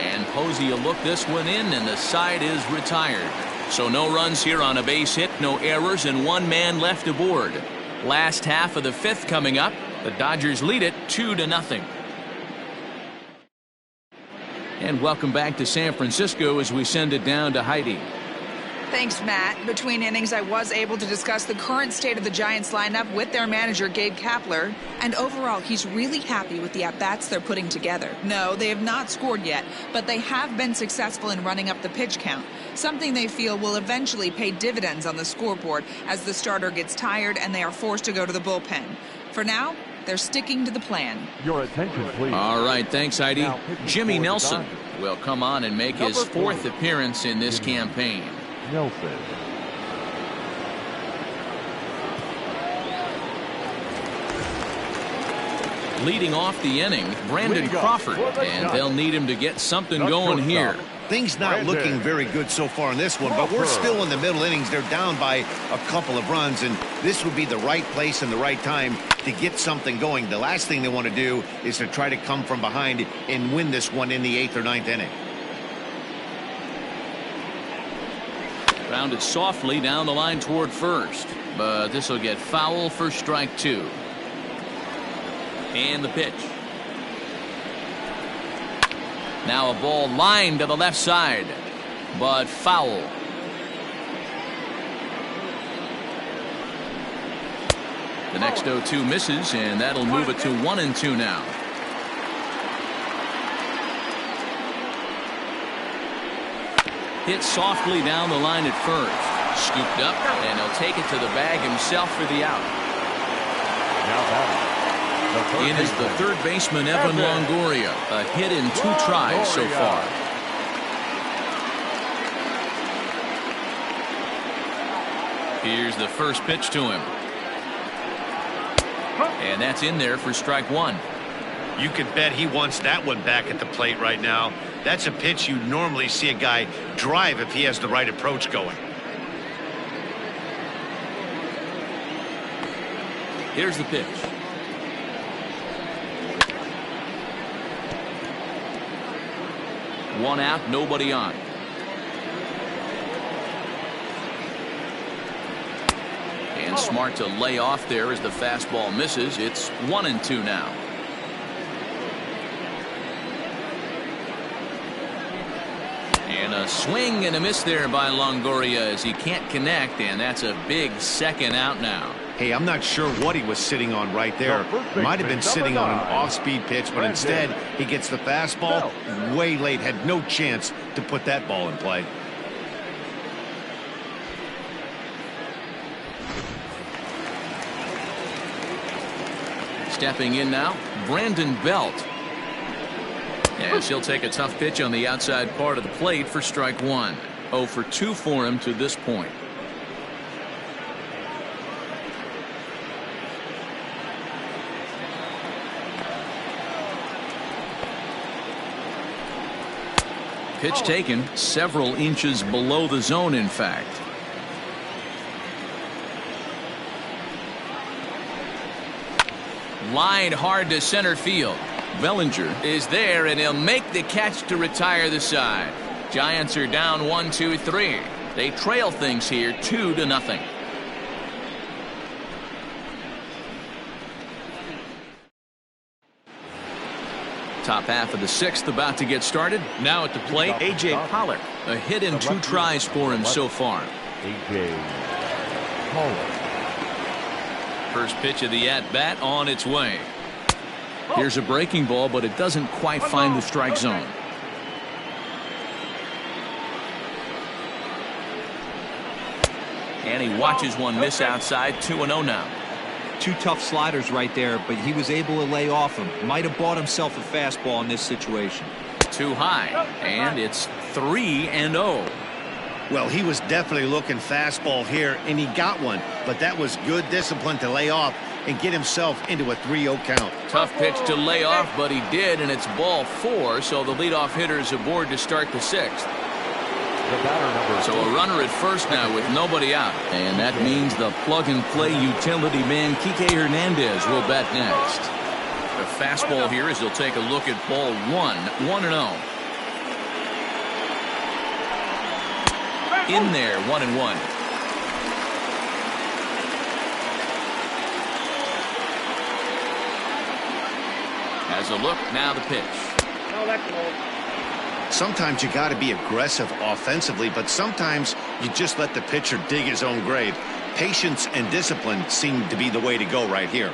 S1: And Posey will look this one in, and the side is retired. So no runs here on a base hit, no errors, and 1 man left aboard. Last half of the 5th coming up. The Dodgers lead it 2-0. And welcome back to San Francisco as we send it down to Heidi.
S6: Thanks, Matt. Between innings, I was able to discuss the current state of the Giants lineup with their manager, Gabe Kapler. And overall, he's really happy with the at-bats they're putting together. No, they have not scored yet, but they have been successful in running up the pitch count, something they feel will eventually pay dividends on the scoreboard as the starter gets tired and they are forced to go to the bullpen. For now, they're sticking to the plan.
S4: Your attention, please.
S1: All right, thanks, Heidi. Jimmy Nelson will come on and make his 4th appearance in this campaign.
S4: Nelson.
S1: Leading off the inning, Brandon Crawford, and they'll need him to get something going here.
S2: Things not looking very good so far in this one, but we're still in the middle innings. They're down by a couple of runs, and this would be the right place and the right time to get something going. The last thing they want to do is to try to come from behind and win this one in the 8th or 9th inning.
S1: Grounded softly down the line toward first, but this will get foul for strike 2. And the pitch. Now a ball lined to the left side, but foul. The next 0-2 misses, and that'll move it to 1-2 now. Hit softly down the line at first. Scooped up, and he'll take it to the bag himself for the out. In is the 3rd baseman, Evan Longoria. A hit in 2 tries so far. Here's the first pitch to him. And that's in there for strike 1.
S2: You could bet he wants that one back at the plate right now. That's a pitch you normally see a guy drive if he has the right approach going.
S1: Here's the pitch. One out, nobody on. And smart to lay off there as the fastball misses. It's 1-2 now. And a swing and a miss there by Longoria as he can't connect, and that's a big 2nd out now.
S2: Hey, I'm not sure what he was sitting on right there. Might have been sitting on an off-speed pitch, but instead he gets the fastball way late. Had no chance to put that ball in play.
S1: Stepping in now, Brandon Belt. As he'll take a tough pitch on the outside part of the plate for strike 1. 0 for 2 for him to this point. Pitch taken several inches below the zone, in fact. Line hard to center field. Bellinger is there, and he'll make the catch to retire the side. Giants are down 1-2-3. They trail things here 2-0. Top half of the sixth about to get started. Now at the plate, A.J. Pollard. A hit in 2 tries for him so far.
S4: A.J. Pollard.
S1: First pitch of the at-bat on its way. Here's a breaking ball, but it doesn't quite find the strike zone. And he watches one miss outside. 2-0 now.
S3: 2 tough sliders right there, but he was able to lay off him. Might have bought himself a fastball in this situation.
S1: Too high, and it's 3-0.
S2: Well, he was definitely looking fastball here, and he got one. But that was good discipline to lay off and get himself into a 3-0 count.
S1: Tough pitch to lay off, but he did, and it's ball 4, so the leadoff hitter is aboard to start the 6th. So a runner at first now with nobody out. And that means the plug-and-play utility man, Kike Hernandez, will bat next. The fastball here as he'll take a look at ball 1, 1-0. In there, 1-1. Has a look, now the pitch.
S5: No, that's low.
S2: Sometimes you got to be aggressive offensively, but sometimes you just let the pitcher dig his own grave. Patience and discipline seem to be the way to go right here.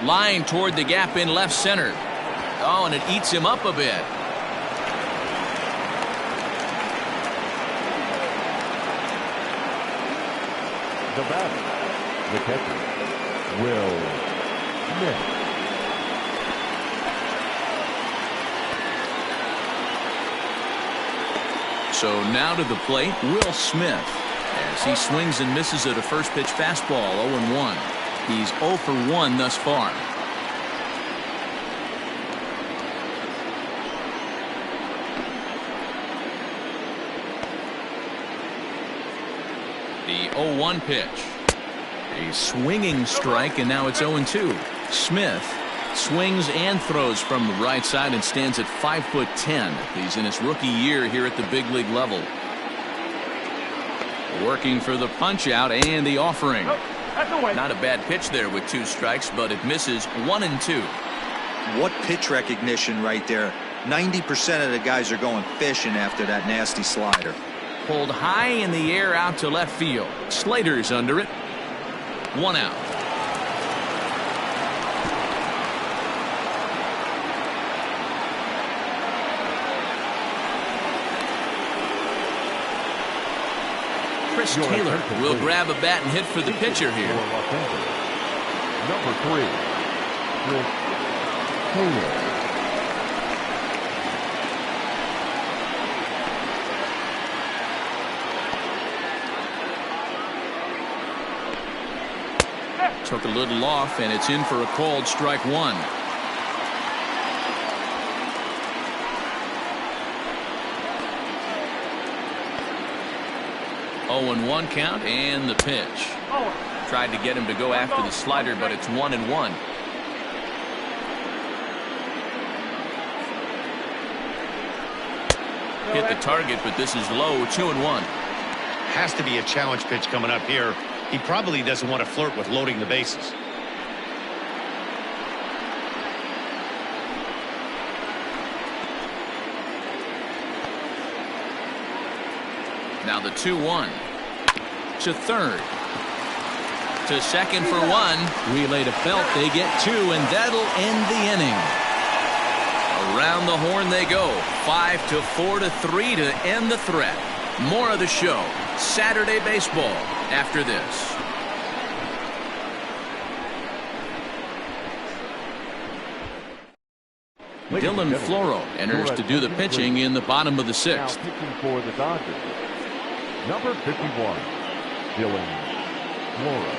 S1: Line toward the gap in left center. Oh, and it eats him up a bit.
S4: The batter, the catcher, Will Smith.
S1: So now to the plate, Will Smith, as he swings and misses at a first pitch fastball. 0-1. He's 0 for 1 thus far. The 0-1 pitch. A swinging strike, and now it's 0-2. Smith swings and throws from the right side and stands at 5'10". He's in his rookie year here at the big league level. Working for the punch out and the offering. Not a bad pitch there with 2 strikes, but it misses 1-2.
S3: What pitch recognition right there. 90% of the guys are going fishing after that nasty slider.
S1: Pulled high in the air out to left field. Slater's under it. 1 out. Chris Taylor will grab a bat and hit for the pitcher here.
S4: Number 3, Chris Taylor.
S1: Took a little off, and it's in for a called strike 1. Oh, and 1 count, and the pitch. Tried to get him to go after the slider, but it's 1-1. Hit the target, but this is low. 2-1.
S2: Has to be a challenge pitch coming up here. He probably doesn't want to flirt with loading the bases.
S1: Now the 2-1. To third. To second for 1. Relay to Felt. They get 2, and that'll end the inning. Around the horn they go. 5-4-3 to end the threat. More of the show. Saturday baseball after this. Dylan Floro enters to do the pitching in the bottom of the 6th.
S4: Now pitching for the Dodgers, number 51, Dylan Flora.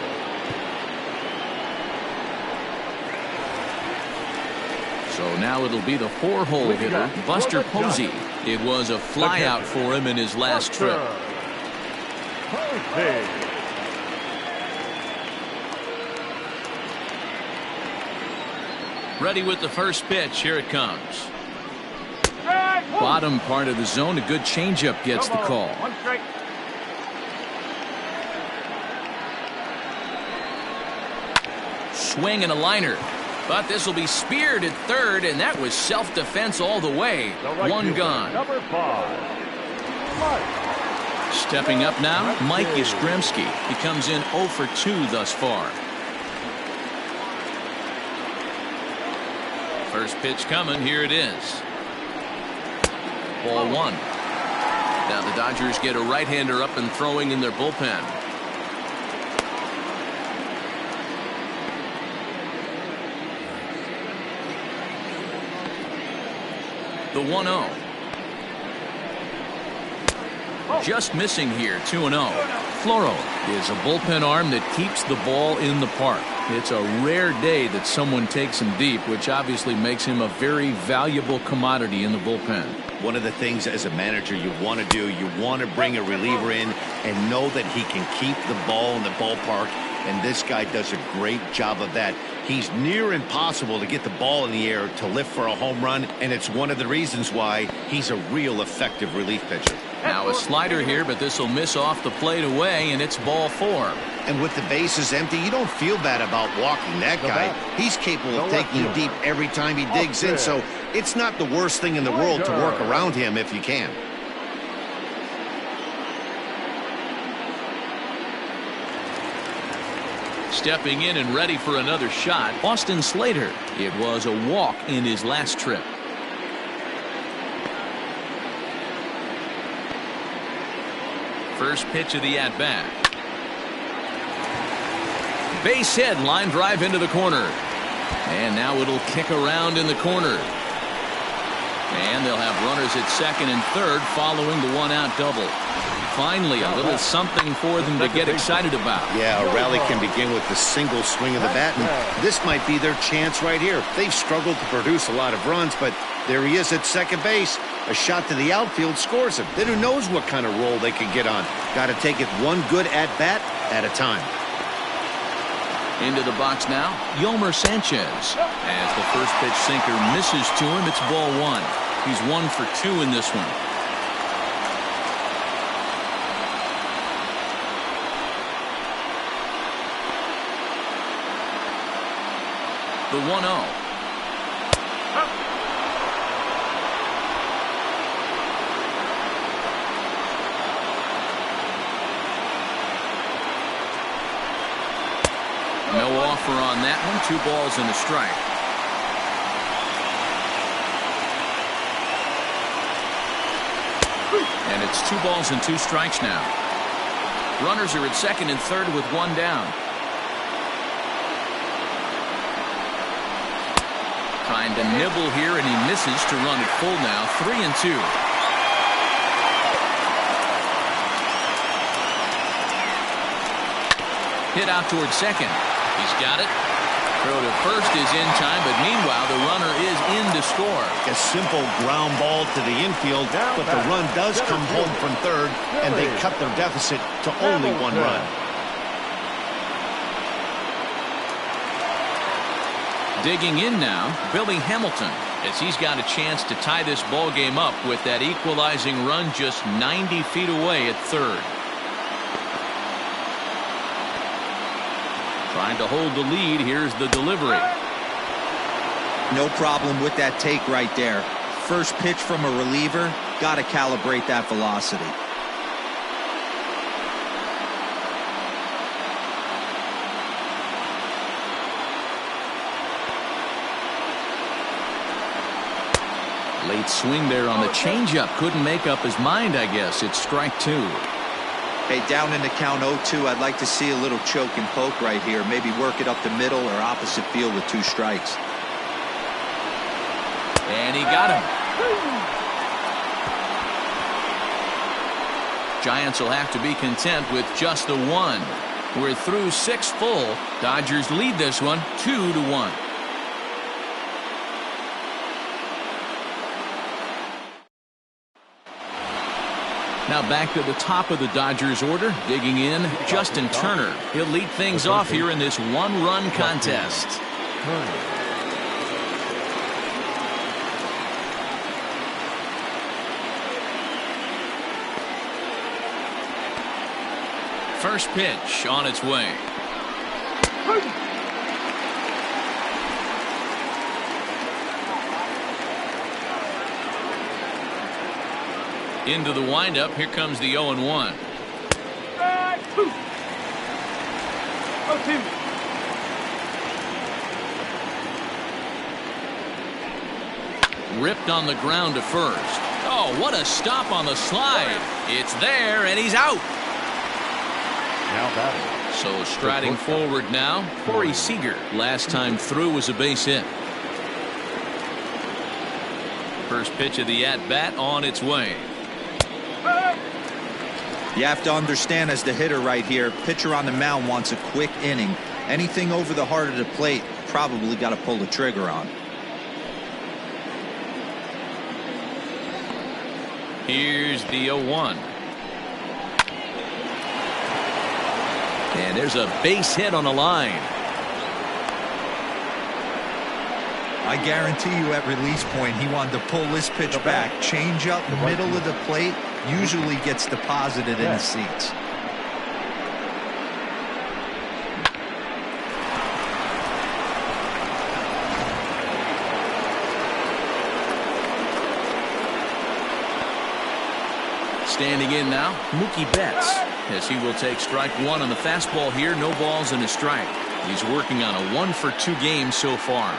S1: So now it'll be the 4-hole hitter, Buster Posey. It was a flyout for him in his last trip. Ready with the first pitch. Here it comes. Bottom part of the zone. A good changeup gets the call.
S5: One strike.
S1: Swing and a liner. But this will be speared at third, and that was self-defense all the way. One gone.
S4: Number 5.
S1: Stepping up now, Mike Yastrzemski. He comes in 0 for 2 thus far. First pitch coming. Here it is. Ball 1. Now the Dodgers get a right-hander up and throwing in their bullpen. The 1-0. Just missing here. 2-0. Floro is a bullpen arm that keeps the ball in the park. It's a rare day that someone takes him deep, which obviously makes him a very valuable commodity in the bullpen.
S2: One of the things as a manager you want to do, you want to bring a reliever in and know that he can keep the ball in the ballpark, and this guy does a great job of that. He's near impossible to get the ball in the air to lift for a home run, and it's one of the reasons why he's a real effective relief pitcher.
S1: Now a slider here, but this will miss off the plate away, and it's ball 4.
S2: And with the bases empty, you don't feel bad about walking that guy. He's capable of taking you deep every time he digs in, so it's not the worst thing in the world to work around him if you can.
S1: Stepping in and ready for another shot, Austin Slater. It was a walk in his last trip. First pitch of the at-bat. Base hit, line drive into the corner. And now it'll kick around in the corner. And they'll have runners at second and third following the one-out double. Finally, a little something for them to get excited about.
S2: Yeah, a rally can begin with the single swing of the bat, and this might be their chance right here. They've struggled to produce a lot of runs, but there he is at second base. A shot to the outfield scores him. Then who knows what kind of roll they could get on. Got to take it one good at-bat at a time.
S1: Into the box now, Yomer Sanchez. As the first pitch sinker misses to him, it's ball 1. He's 1 for 2 in this one. The 1-0. No offer on that one. 2 balls and a strike. And it's 2 balls and 2 strikes now. Runners are at second and third with 1 down. Trying to nibble here, and he misses to run it full now. 3-2. Hit out towards second. He's got it. Throw to first is in time, but meanwhile the runner is in to score.
S2: A simple ground ball to the infield, but the run does come home from third, and they cut their deficit to only 1 run.
S1: Digging in now, Billy Hamilton, as he's got a chance to tie this ball game up with that equalizing run just 90 feet away at third. Trying to hold the lead. Here's the delivery.
S3: No problem with that take right there. First pitch from a reliever, got to calibrate that velocity.
S1: Late swing there on the changeup. Couldn't make up his mind, I guess. It's strike 2.
S3: Hey, down in the count 0-2, I'd like to see a little choke and poke right here. Maybe work it up the middle or opposite field with 2 strikes.
S1: And he got him. Giants will have to be content with just the 1. We're through 6 full. Dodgers lead this one 2-1. Now back to the top of the Dodgers order. Digging in, Justin Turner. He'll lead things off here in this one-run contest. First pitch on its way. Into the windup. Here comes the 0-1. Ripped on the ground to first. Oh, what a stop on the slide. It's there, and he's out.
S4: Now batting.
S1: So striding forward now, Corey Seager. Last time through was a base hit. First pitch of the at-bat on its way.
S3: You have to understand, as the hitter right here, pitcher on the mound wants a quick inning. Anything over the heart of the plate, probably got to pull the trigger on.
S1: Here's the 0-1. And there's a base hit on the line.
S3: I guarantee you at release point he wanted to pull this pitch back. Change up middle of the plate usually gets deposited in the seats.
S1: Standing in now, Mookie Betts, as he will take strike one on the fastball here. No balls and a strike. He's working on a 1-for-2 game so far.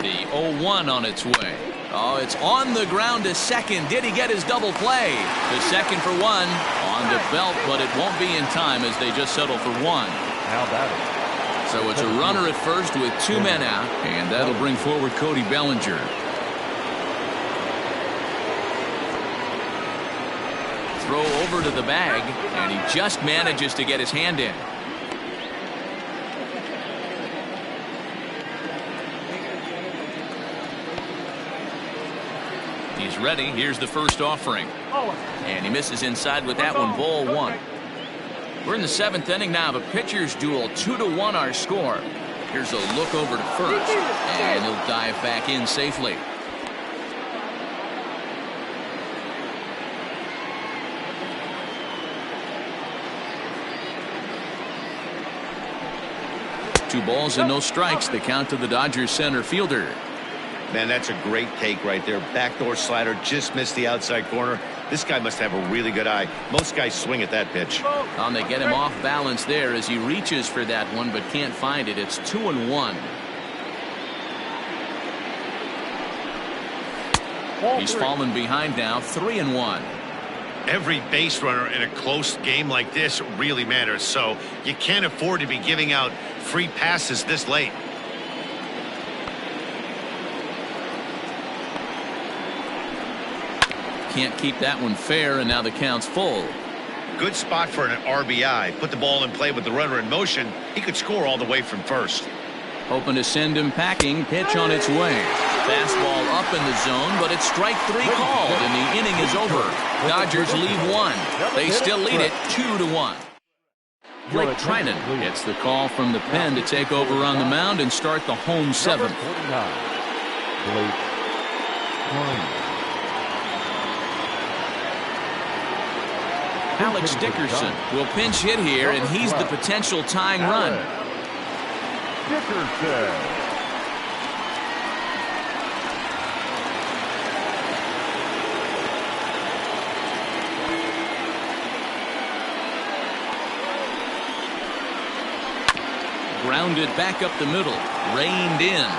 S1: The 0-1 on its way. Oh, it's on the ground to second. Did he get his double play? The second for one on the belt, but it won't be in time as they just settle for one.
S4: Now batting.
S1: So it's a runner at first with 2 men out, and that'll bring forward Cody Bellinger. Throw over to the bag, and he just manages to get his hand in. He's ready. Here's the first offering. And he misses inside with that one. Ball 1. We're in the 7th inning now. The pitcher's duel. 2-1 our score. Here's a look over to first. And he'll dive back in safely. Two balls and no strikes. The count to the Dodgers center fielder.
S2: Man, that's a great take right there. Backdoor slider, just missed the outside corner. This guy must have a really good eye. Most guys swing at that pitch.
S1: And they get him off balance there as he reaches for that one but can't find it. It's 2-1. He's fallen behind now. 3-1.
S7: Every base runner in a close game like this really matters, so you can't afford to be giving out free passes this late.
S1: Can't keep that one fair, and now the count's full.
S7: Good spot for an RBI. Put the ball in play with the runner in motion. He could score all the way from first.
S1: Hoping to send him packing. Pitch on its way. Fastball up in the zone, but it's strike 3 called, and the inning is over. Dodgers lead 1. They still lead it 2-1. Blake Trinan gets the call from the pen to take over on the mound and start the home 7th.
S4: Blake Trinan.
S1: Alex Dickerson will pinch hit here, and he's the potential tying run.
S4: Dickerson.
S1: Grounded back up the middle. Reined in.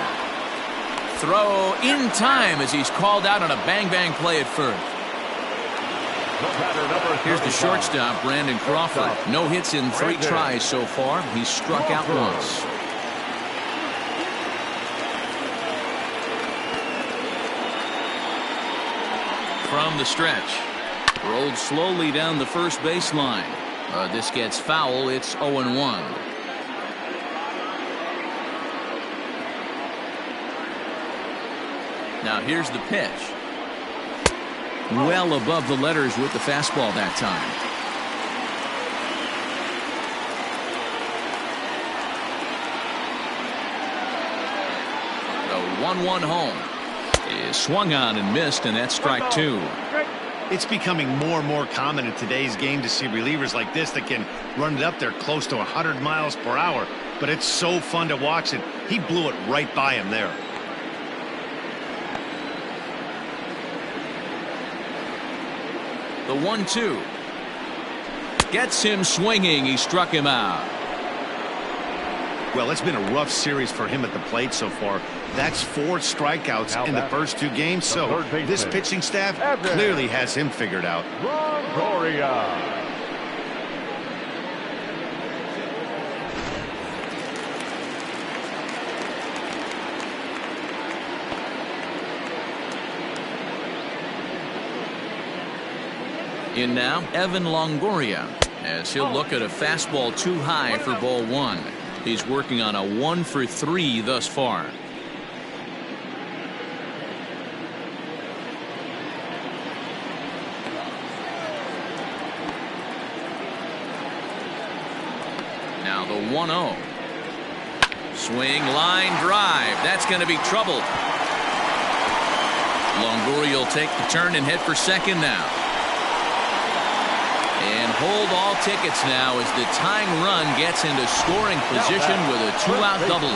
S1: Throw in time as he's called out on a bang-bang play at first. Here's the shortstop, Brandon Crawford. No hits in 3 tries so far. He's struck out once. from the stretch. Rolled slowly down the first baseline. This gets foul. It's 0-1. Now here's the pitch. Well above the letters with the fastball that time. The 1-1 home is swung on and missed, and that's strike two.
S7: It's becoming more and more common in today's game to see relievers like this that can run it up there close to 100 miles per hour. But it's so fun to watch it. He blew it right by him there.
S1: The 1-2 gets him swinging. He struck him out.
S7: Well, it's been a rough series for him at the plate so far. That's 4 strikeouts in the first 2 games, so this pitching staff clearly has him figured out.
S4: Longoria.
S1: In now, Evan Longoria, as he'll look at a fastball too high for ball 1. He's working on a 1 for 3 thus far. Now the 1-0. Swing, line drive. That's going to be trouble. Longoria will take the turn and head for second now. And hold all tickets now as the tying run gets into scoring position with a 2-out double.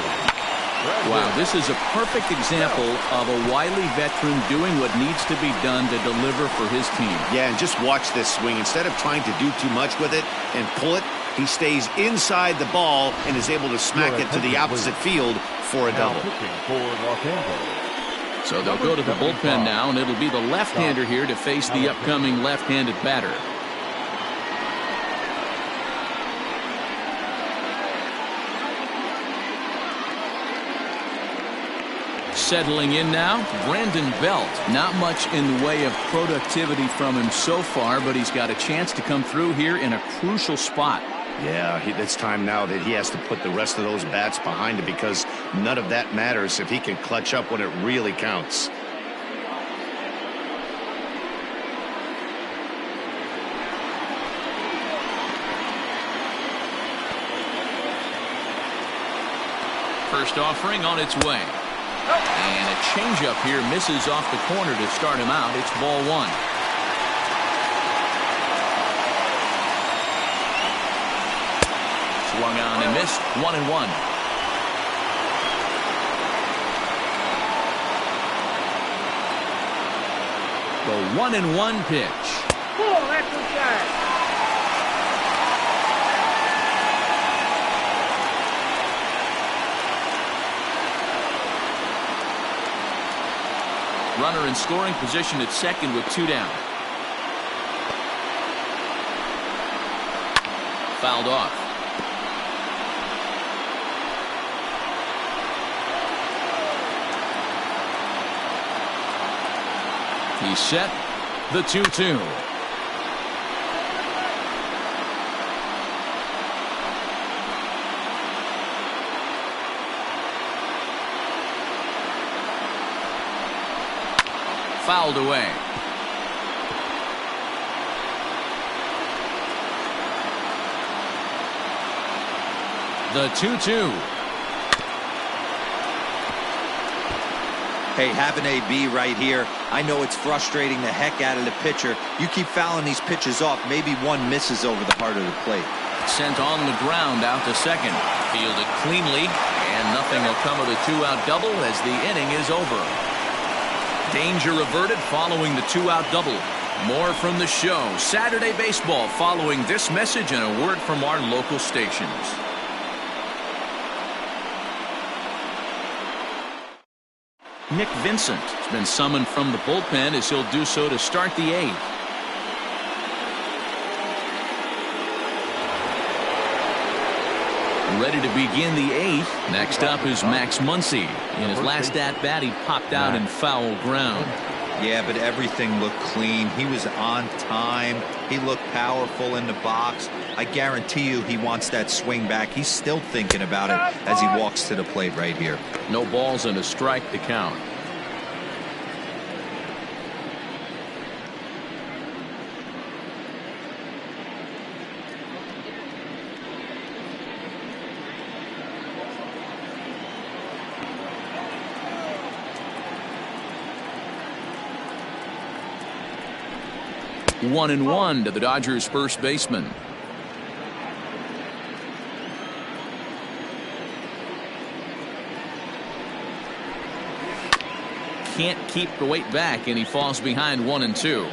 S1: Wow, this is a perfect example of a wily veteran doing what needs to be done to deliver for his team.
S2: Yeah, and just watch this swing. Instead of trying to do too much with it and pull it, he stays inside the ball and is able to smack it to the opposite field for a double.
S1: So they'll go to the bullpen now, and it'll be the left-hander here to face the upcoming left-handed batter. Settling in now, Brandon Belt. Not much in the way of productivity from him so far, but he's got a chance to come through here in a crucial spot.
S2: Yeah, it's time now that he has to put the rest of those bats behind him, because none of that matters if he can clutch up when it really counts.
S1: First offering on its way. And a changeup here misses off the corner to start him out. It's ball 1. Swung on and missed. 1-1. The 1-1 pitch.
S5: Pull, that's inside.
S1: Runner in scoring position at second with 2 down. Fouled off. He's set. The 2-2. Fouled away. The 2-2.
S3: Hey, have an AB right here. I know it's frustrating the heck out of the pitcher. You keep fouling these pitches off, maybe one misses over the heart of the plate.
S1: Sent on the ground out to second. Fielded cleanly, and nothing will come of the 2-out double as the inning is over. Danger averted following the 2-out double. More from the show. Saturday Baseball following this message and a word from our local stations. Nick Vincent has been summoned from the bullpen as he'll do so to start the 8th. Ready to begin the 8th. Next up is Max Muncy. In his last at-bat, he popped out in foul ground.
S3: Yeah, but everything looked clean. He was on time. He looked powerful in the box. I guarantee you he wants that swing back. He's still thinking about it as he walks to the plate right here.
S1: No balls and a strike to count. One and one to the Dodgers first baseman. Can't keep the weight back, and he falls behind 1-2.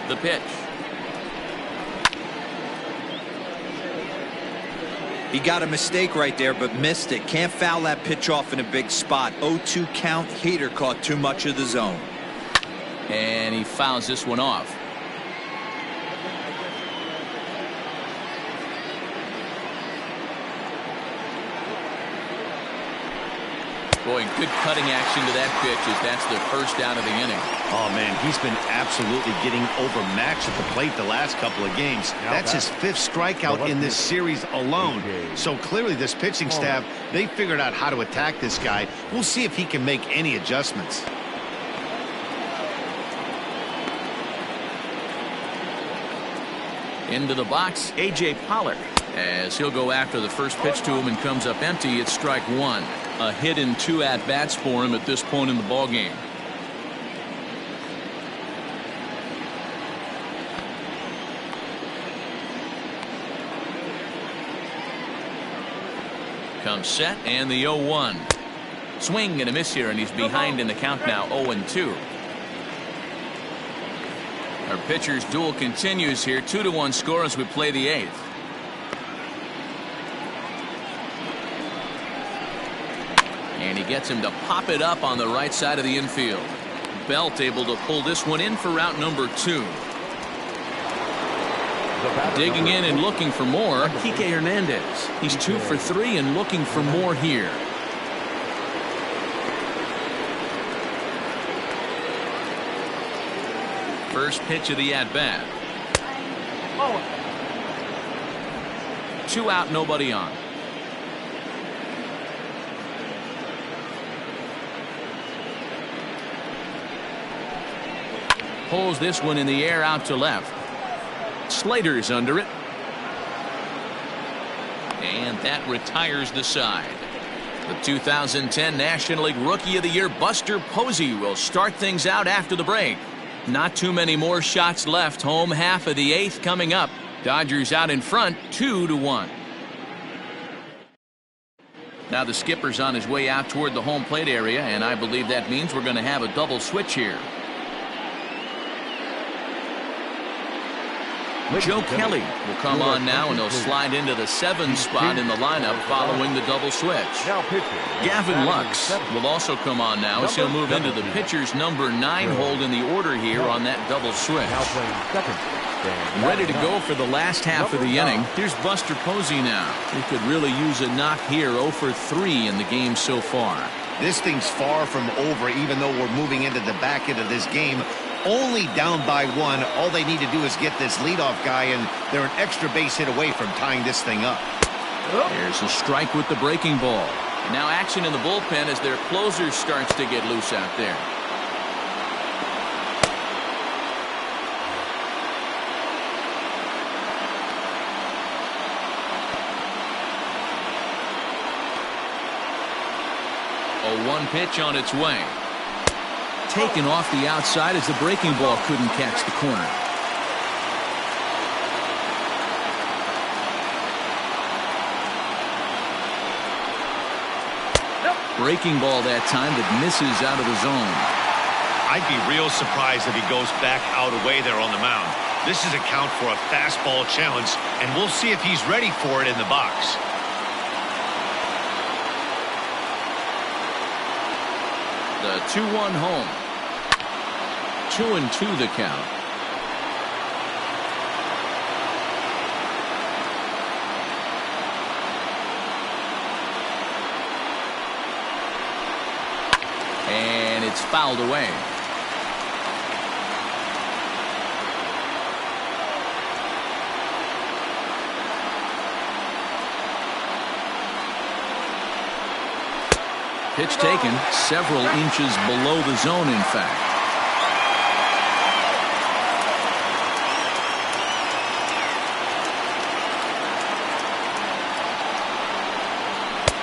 S1: The pitch.
S3: He got a mistake right there, but missed it. Can't foul that pitch off in a big spot. 0-2 count. Heater caught too much of the zone.
S1: And he fouls this one off. Boy, good cutting action to that pitch as that's the first out of the inning.
S7: Oh, man, he's been absolutely getting overmatched at the plate the last couple of games. That's his 5th strikeout in this series alone. So clearly this pitching staff, they figured out how to attack this guy. We'll see if he can make any adjustments.
S1: Into the box, A.J. Pollard, as he'll go after the first pitch to him and comes up empty. It's strike one. A hit and 2 at-bats for him at this point in the ballgame. Comes set and the 0-1. Swing and a miss here, and he's behind in the count now, 0-2. Our pitcher's duel continues here. 2-1 score as we play the 8th. And he gets him to pop it up on the right side of the infield. Belt able to pull this one in for route number 2. Digging in and looking for more, Kike Hernandez. He's 2 for 3 and looking for more here. First pitch of the at-bat. 2 out, nobody on. Pulls this one in the air out to left. Slater's under it. And that retires the side. The 2010 National League Rookie of the Year, Buster Posey, will start things out after the break. Not too many more shots left. Home half of the 8th coming up. Dodgers out in front, 2-1. Now the skipper's on his way out toward the home plate area, and I believe that means we're going to have a double switch here. Joe Kelly will come on now, and he'll slide into the 7 spot in the lineup following the double switch. Gavin Lux will also come on now as he'll move into the pitcher's number 9 hold in the order here on that double switch. Ready to go for the last half of the inning. Here's Buster Posey now. He could really use a knock here. 0 for 3 in the game so far.
S7: This thing's far from over, even though we're moving into the back end of this game. Only down by 1. All they need to do is get this leadoff guy, and they're an extra base hit away from tying this thing up.
S1: There's a strike with the breaking ball. Now action in the bullpen as their closer starts to get loose out there. A 1 pitch on its way. Taken off the outside as the breaking ball couldn't catch the corner. Breaking ball that time that misses out of the zone.
S7: I'd be real surprised if he goes back out away there on the mound. This is a count for a fastball challenge, and we'll see if he's ready for it in the box.
S1: The 2-1 home. 2-2 the count. It's fouled away. Pitch taken several inches below the zone, in fact.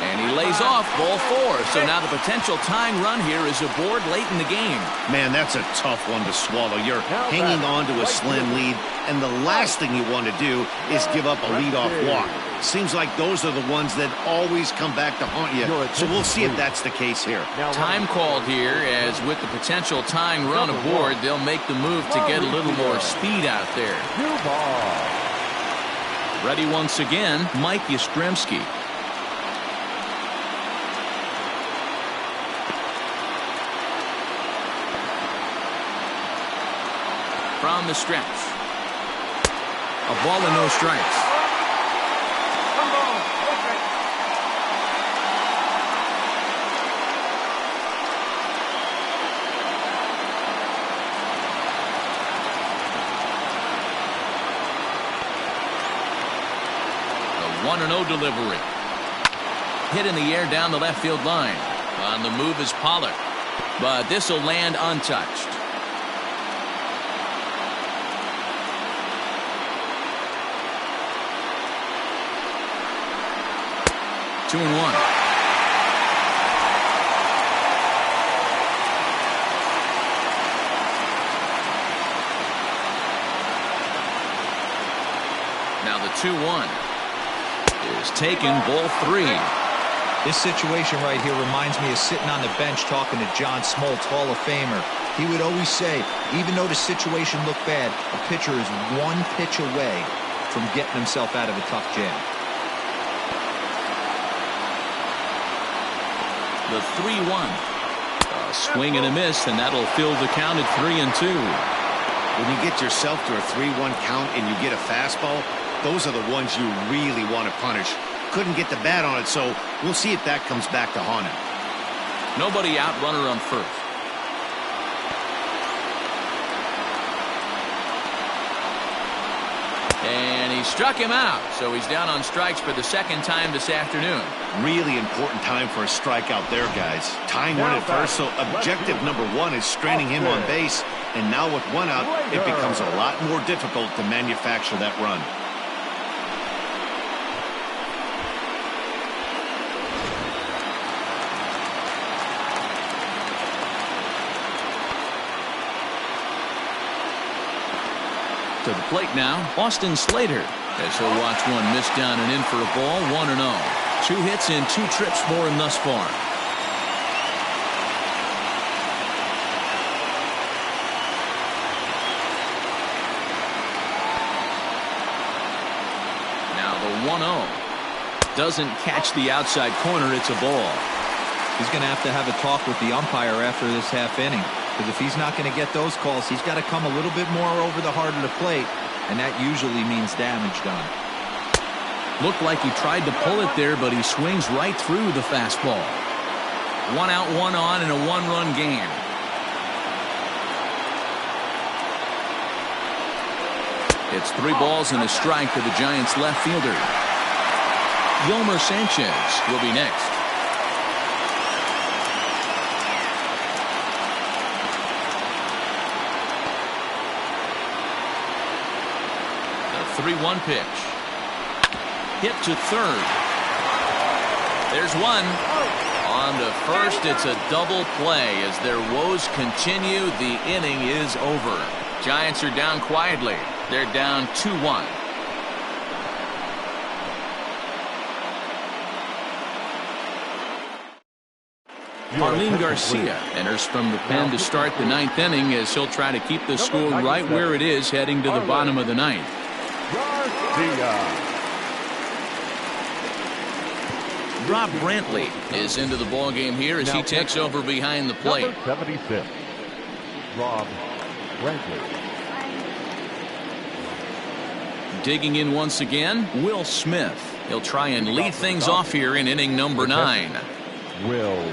S1: And he lays off ball 4. So now the potential tying run here is aboard late in the game.
S2: Man, that's a tough one to swallow. You're hanging on to a slim lead, and the last thing you want to do is give up a leadoff walk. Seems like those are the ones that always come back to haunt you. So we'll see if that's the case here.
S1: Time called here, as with the potential tying run aboard, they'll make the move to get a little more speed out there. Ready once again, Mike Yastrzemski. From the stretch. A ball and no strikes. The 1-0 delivery. Hit in the air down the left field line. On the move is Pollard. But this will land untouched. Two and one. Now the 2-1 is taken, ball 3.
S3: This situation right here reminds me of sitting on the bench talking to John Smoltz, Hall of Famer. He would always say, even though the situation looked bad, a pitcher is one pitch away from getting himself out of a tough jam.
S1: The 3-1. A swing and a miss, and that'll fill the count at 3-2.
S2: When you get yourself to a 3-1 count and you get a fastball, those are the ones you really want to punish. Couldn't get the bat on it, so we'll see if that comes back to haunt him.
S1: Nobody out, runner on first. And he struck him out, so he's down on strikes for the second time this afternoon.
S2: Really important time for a strikeout there, guys. Tying one at first, so objective number 1 is stranding him on base. And now with 1 out, it becomes a lot more difficult to manufacture that run.
S1: To the plate now, Austin Slater, as he'll watch one miss down and in for a ball. 1-0. 2 hits in 2 trips for him thus far. Now the 1-0 doesn't catch the outside corner. It's a ball.
S3: He's going to have a talk with the umpire after this half inning. Because if he's not going to get those calls, he's got to come a little bit more over the heart of the plate, and that usually means damage done.
S1: Looked like he tried to pull it there, but he swings right through the fastball. 1 out, 1 on in a 1-run game. It's 3 balls and a strike to the Giants left fielder. Yomer Sanchez will be next. The 3-1 pitch. Hit to third. There's one. On to first, it's a double play. As their woes continue, the inning is over. Giants are down quietly. They're down 2-1. Marlene Garcia enters from the pen to start the 9th inning, as he'll try to keep the score right where it is heading to the bottom of the 9th. Rob Brantley is into the ball game here as he takes over behind the plate.
S4: Number 76, Rob Brantley.
S1: Digging in once again, Will Smith. He'll try and lead things off here in inning number 9.
S4: Will.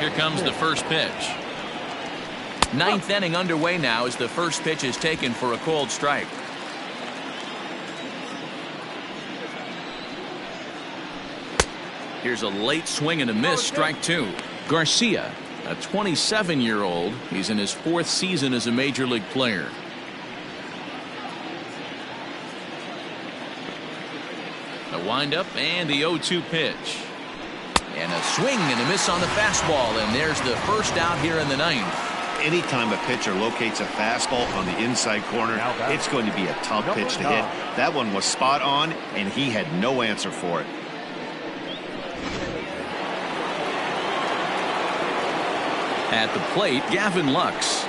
S1: Here comes the first pitch. Ninth inning underway now as the first pitch is taken for a called strike. Here's a late swing and a miss, strike two. Garcia, a 27-year-old. He's in his fourth season as a major league player. The windup and the 0-2 pitch. And a swing and a miss on the fastball, and there's the first out here in the ninth.
S7: Anytime a pitcher locates a fastball on the inside corner, it's going to be a tough pitch to hit. That one was spot on, and he had no answer for it.
S1: At the plate, Gavin Lux.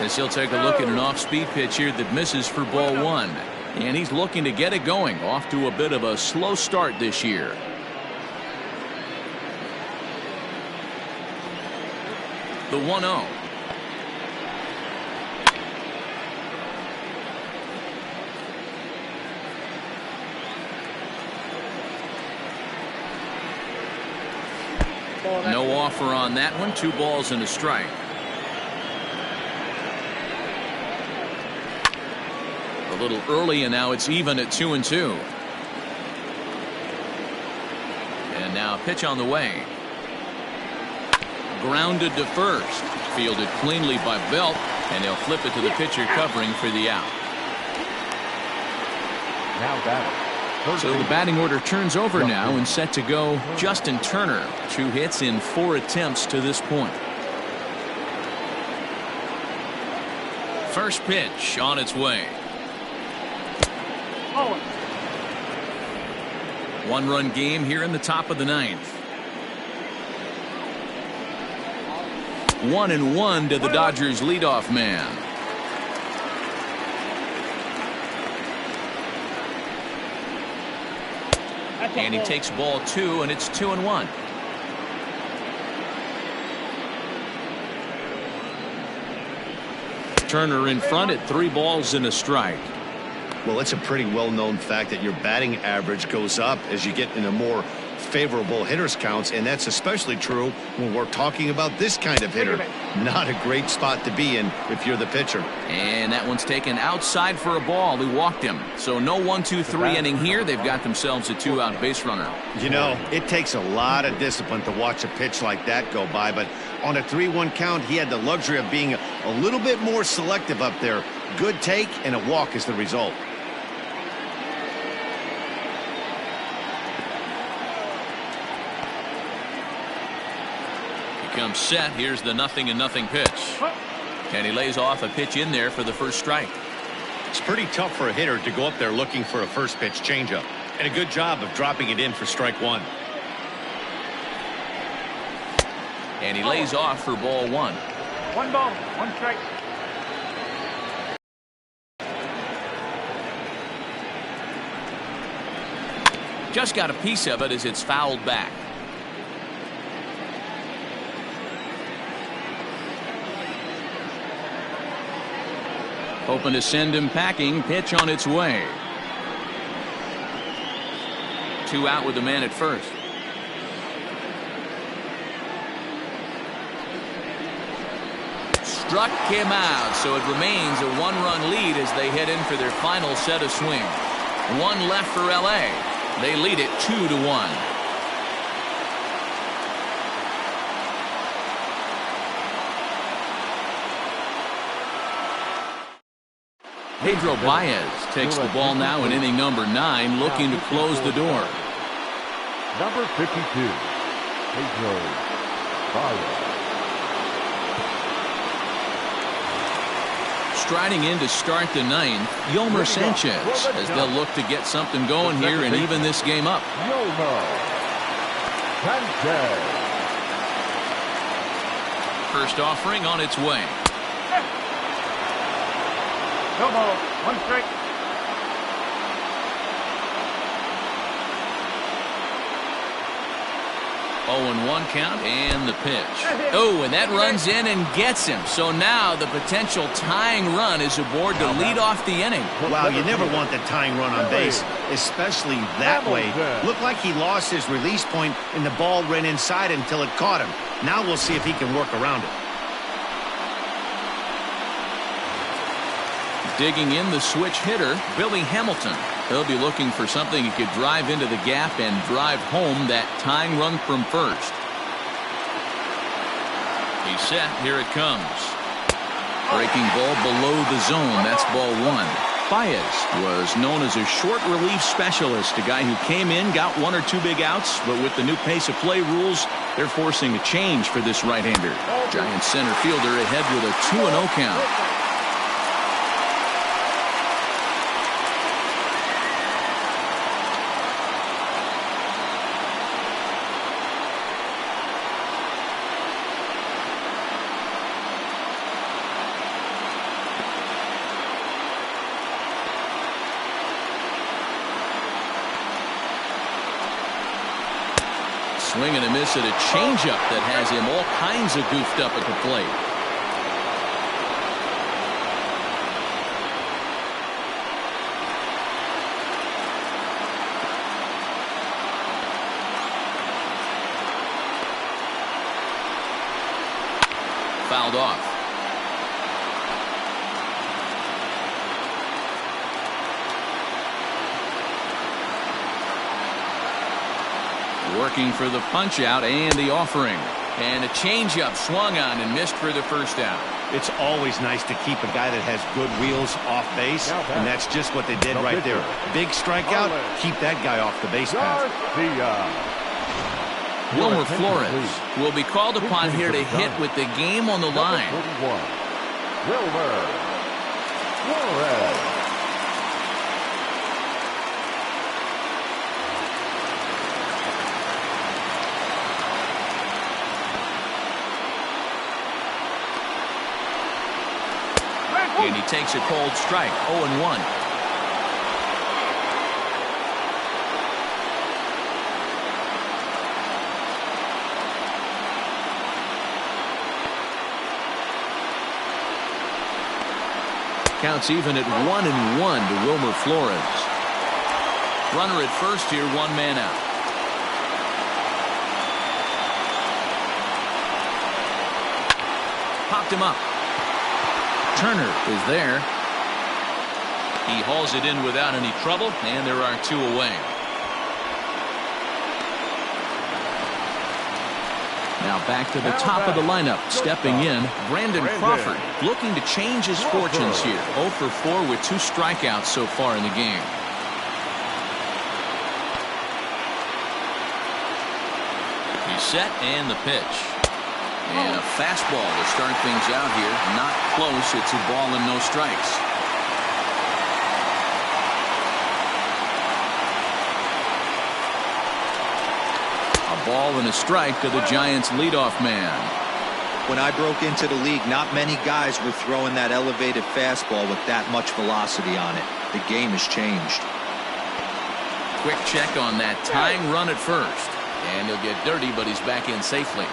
S1: As he'll take a look at an off-speed pitch here that misses for ball one. And he's looking to get it going, off to a bit of a slow start this year. The 1-0. No offer on that one. 2 balls and a strike. A little early, and now it's even at 2-2. And now a pitch on the way. Grounded to first. Fielded cleanly by Belt, and they'll flip it to the pitcher covering for the out.
S4: Now batting.
S1: So the batting order turns over now and set to go Justin Turner. 2 hits in 4 attempts to this point. First pitch on its way. 1-run game here in the top of the ninth. 1-1 to the Dodgers leadoff man. And he takes ball 2, and it's 2-1. Turner in front at 3 balls and a strike.
S7: Well, it's a pretty well-known fact that your batting average goes up as you get into more favorable hitters counts, and that's especially true when we're talking about this kind of hitter. Not a great spot to be in if you're the pitcher.
S1: And that one's taken outside for a ball. He walked him. So no 1-2-3 inning here. They've got themselves a 2-out base runner.
S7: You know, it takes a lot of discipline to watch a pitch like that go by, but on a 3-1 count, he had the luxury of being a little bit more selective up there. Good take, and a walk is the result.
S1: Comes set. Here's the 0-0 pitch, and he lays off a pitch in there for the first strike.
S7: It's pretty tough for a hitter to go up there looking for a first pitch changeup, and a good job of dropping it in for strike 1.
S1: And he lays off for ball 1.
S5: 1 ball, 1 strike.
S1: Just got a piece of it as it's fouled back. Hoping to send him packing. Pitch on its way. 2 out with the man at first. Struck him out, so it remains a 1-run lead as they head in for their final set of swings. 1 left for LA. They lead it 2-1. Pedro Baez takes the ball now in inning number 9, looking to close the door.
S4: Number 52, Pedro Baez.
S1: Striding in to start the 9th, Yolmer Sanchez, as they'll look to get something going here and even this game up.
S4: Yolmer Sanchez.
S1: First offering on its way.
S5: No ball, 1 strike.
S1: 0-1 count and the pitch. Oh, and that runs in and gets him. So now the potential tying run is aboard to lead off the inning.
S7: Wow, you never want the tying run on base, especially that way. Looked like he lost his release point and the ball ran inside until it caught him. Now we'll see if he can work around it.
S1: Digging in, the switch hitter, Billy Hamilton. He'll be looking for something he could drive into the gap and drive home that tying run from first. He's set. Here it comes. Breaking ball below the zone. That's ball one. Baez was known as a short relief specialist, a guy who came in, got one or two big outs, but with the new pace of play rules, they're forcing a change for this right-hander. Giants center fielder ahead with a 2-0 count. Swing and a miss at a changeup that has him all kinds of goofed up at the plate. Fouled off. Working for the punch out and the offering. And a changeup swung on and missed for the first out.
S2: It's always nice to keep a guy that has good wheels off base, and that's just what they did right there. Big strikeout, keep that guy off the base path.
S1: Wilmer Flores will be called upon here to hit with the game on the line.
S4: Wilmer Flores.
S1: And he takes a cold strike. 0-1. Counts even at 1-1 to Wilmer Flores. Runner at first here, one man out. Popped him up. Turner is there. He hauls it in without any trouble, and there are two away. Now back to the top of the lineup. Stepping in, Brandon Crawford, looking to change his fortunes here. 0 for 4 with 2 strikeouts so far in the game. He's set, and the pitch. And a fastball to start things out here. Not close. It's a ball and no strikes. A ball and a strike to the Giants' leadoff man.
S3: When I broke into the league, not many guys were throwing that elevated fastball with that much velocity on it. The game has changed.
S1: Quick check on that tying run at first. And he'll get dirty, but he's back in safely.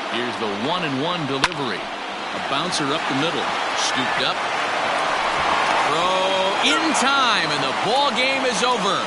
S1: Here's the 1-1 delivery. A bouncer up the middle. Scooped up. Throw in time, and the ball game is over.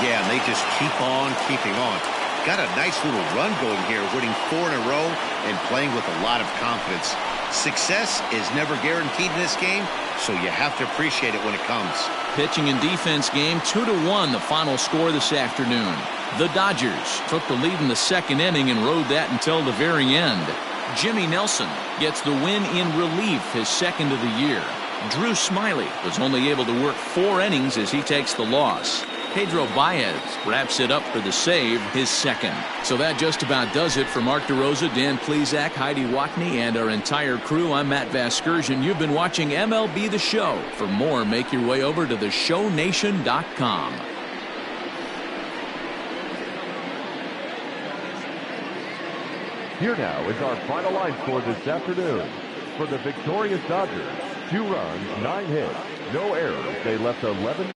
S2: Yeah, and they just keep on keeping on. Got a nice little run going here, winning 4 in a row and playing with a lot of confidence. Success is never guaranteed in this game, so you have to appreciate it when it comes.
S1: Pitching and defense game, 2-1 the final score this afternoon. The Dodgers took the lead in the second inning and rode that until the very end. Jimmy Nelson gets the win in relief, his second of the year. Drew Smyly was only able to work 4 innings as he takes the loss. Pedro Baez wraps it up for the save, his second. So that just about does it for Mark DeRosa, Dan Plesac, Heidi Watney, and our entire crew. I'm Matt Vasgersian. You've been watching MLB The Show. For more, make your way over to theshownation.com.
S4: Here now is our final line score this afternoon. For the victorious Dodgers, 2 runs, 9 hits, no errors. They left 11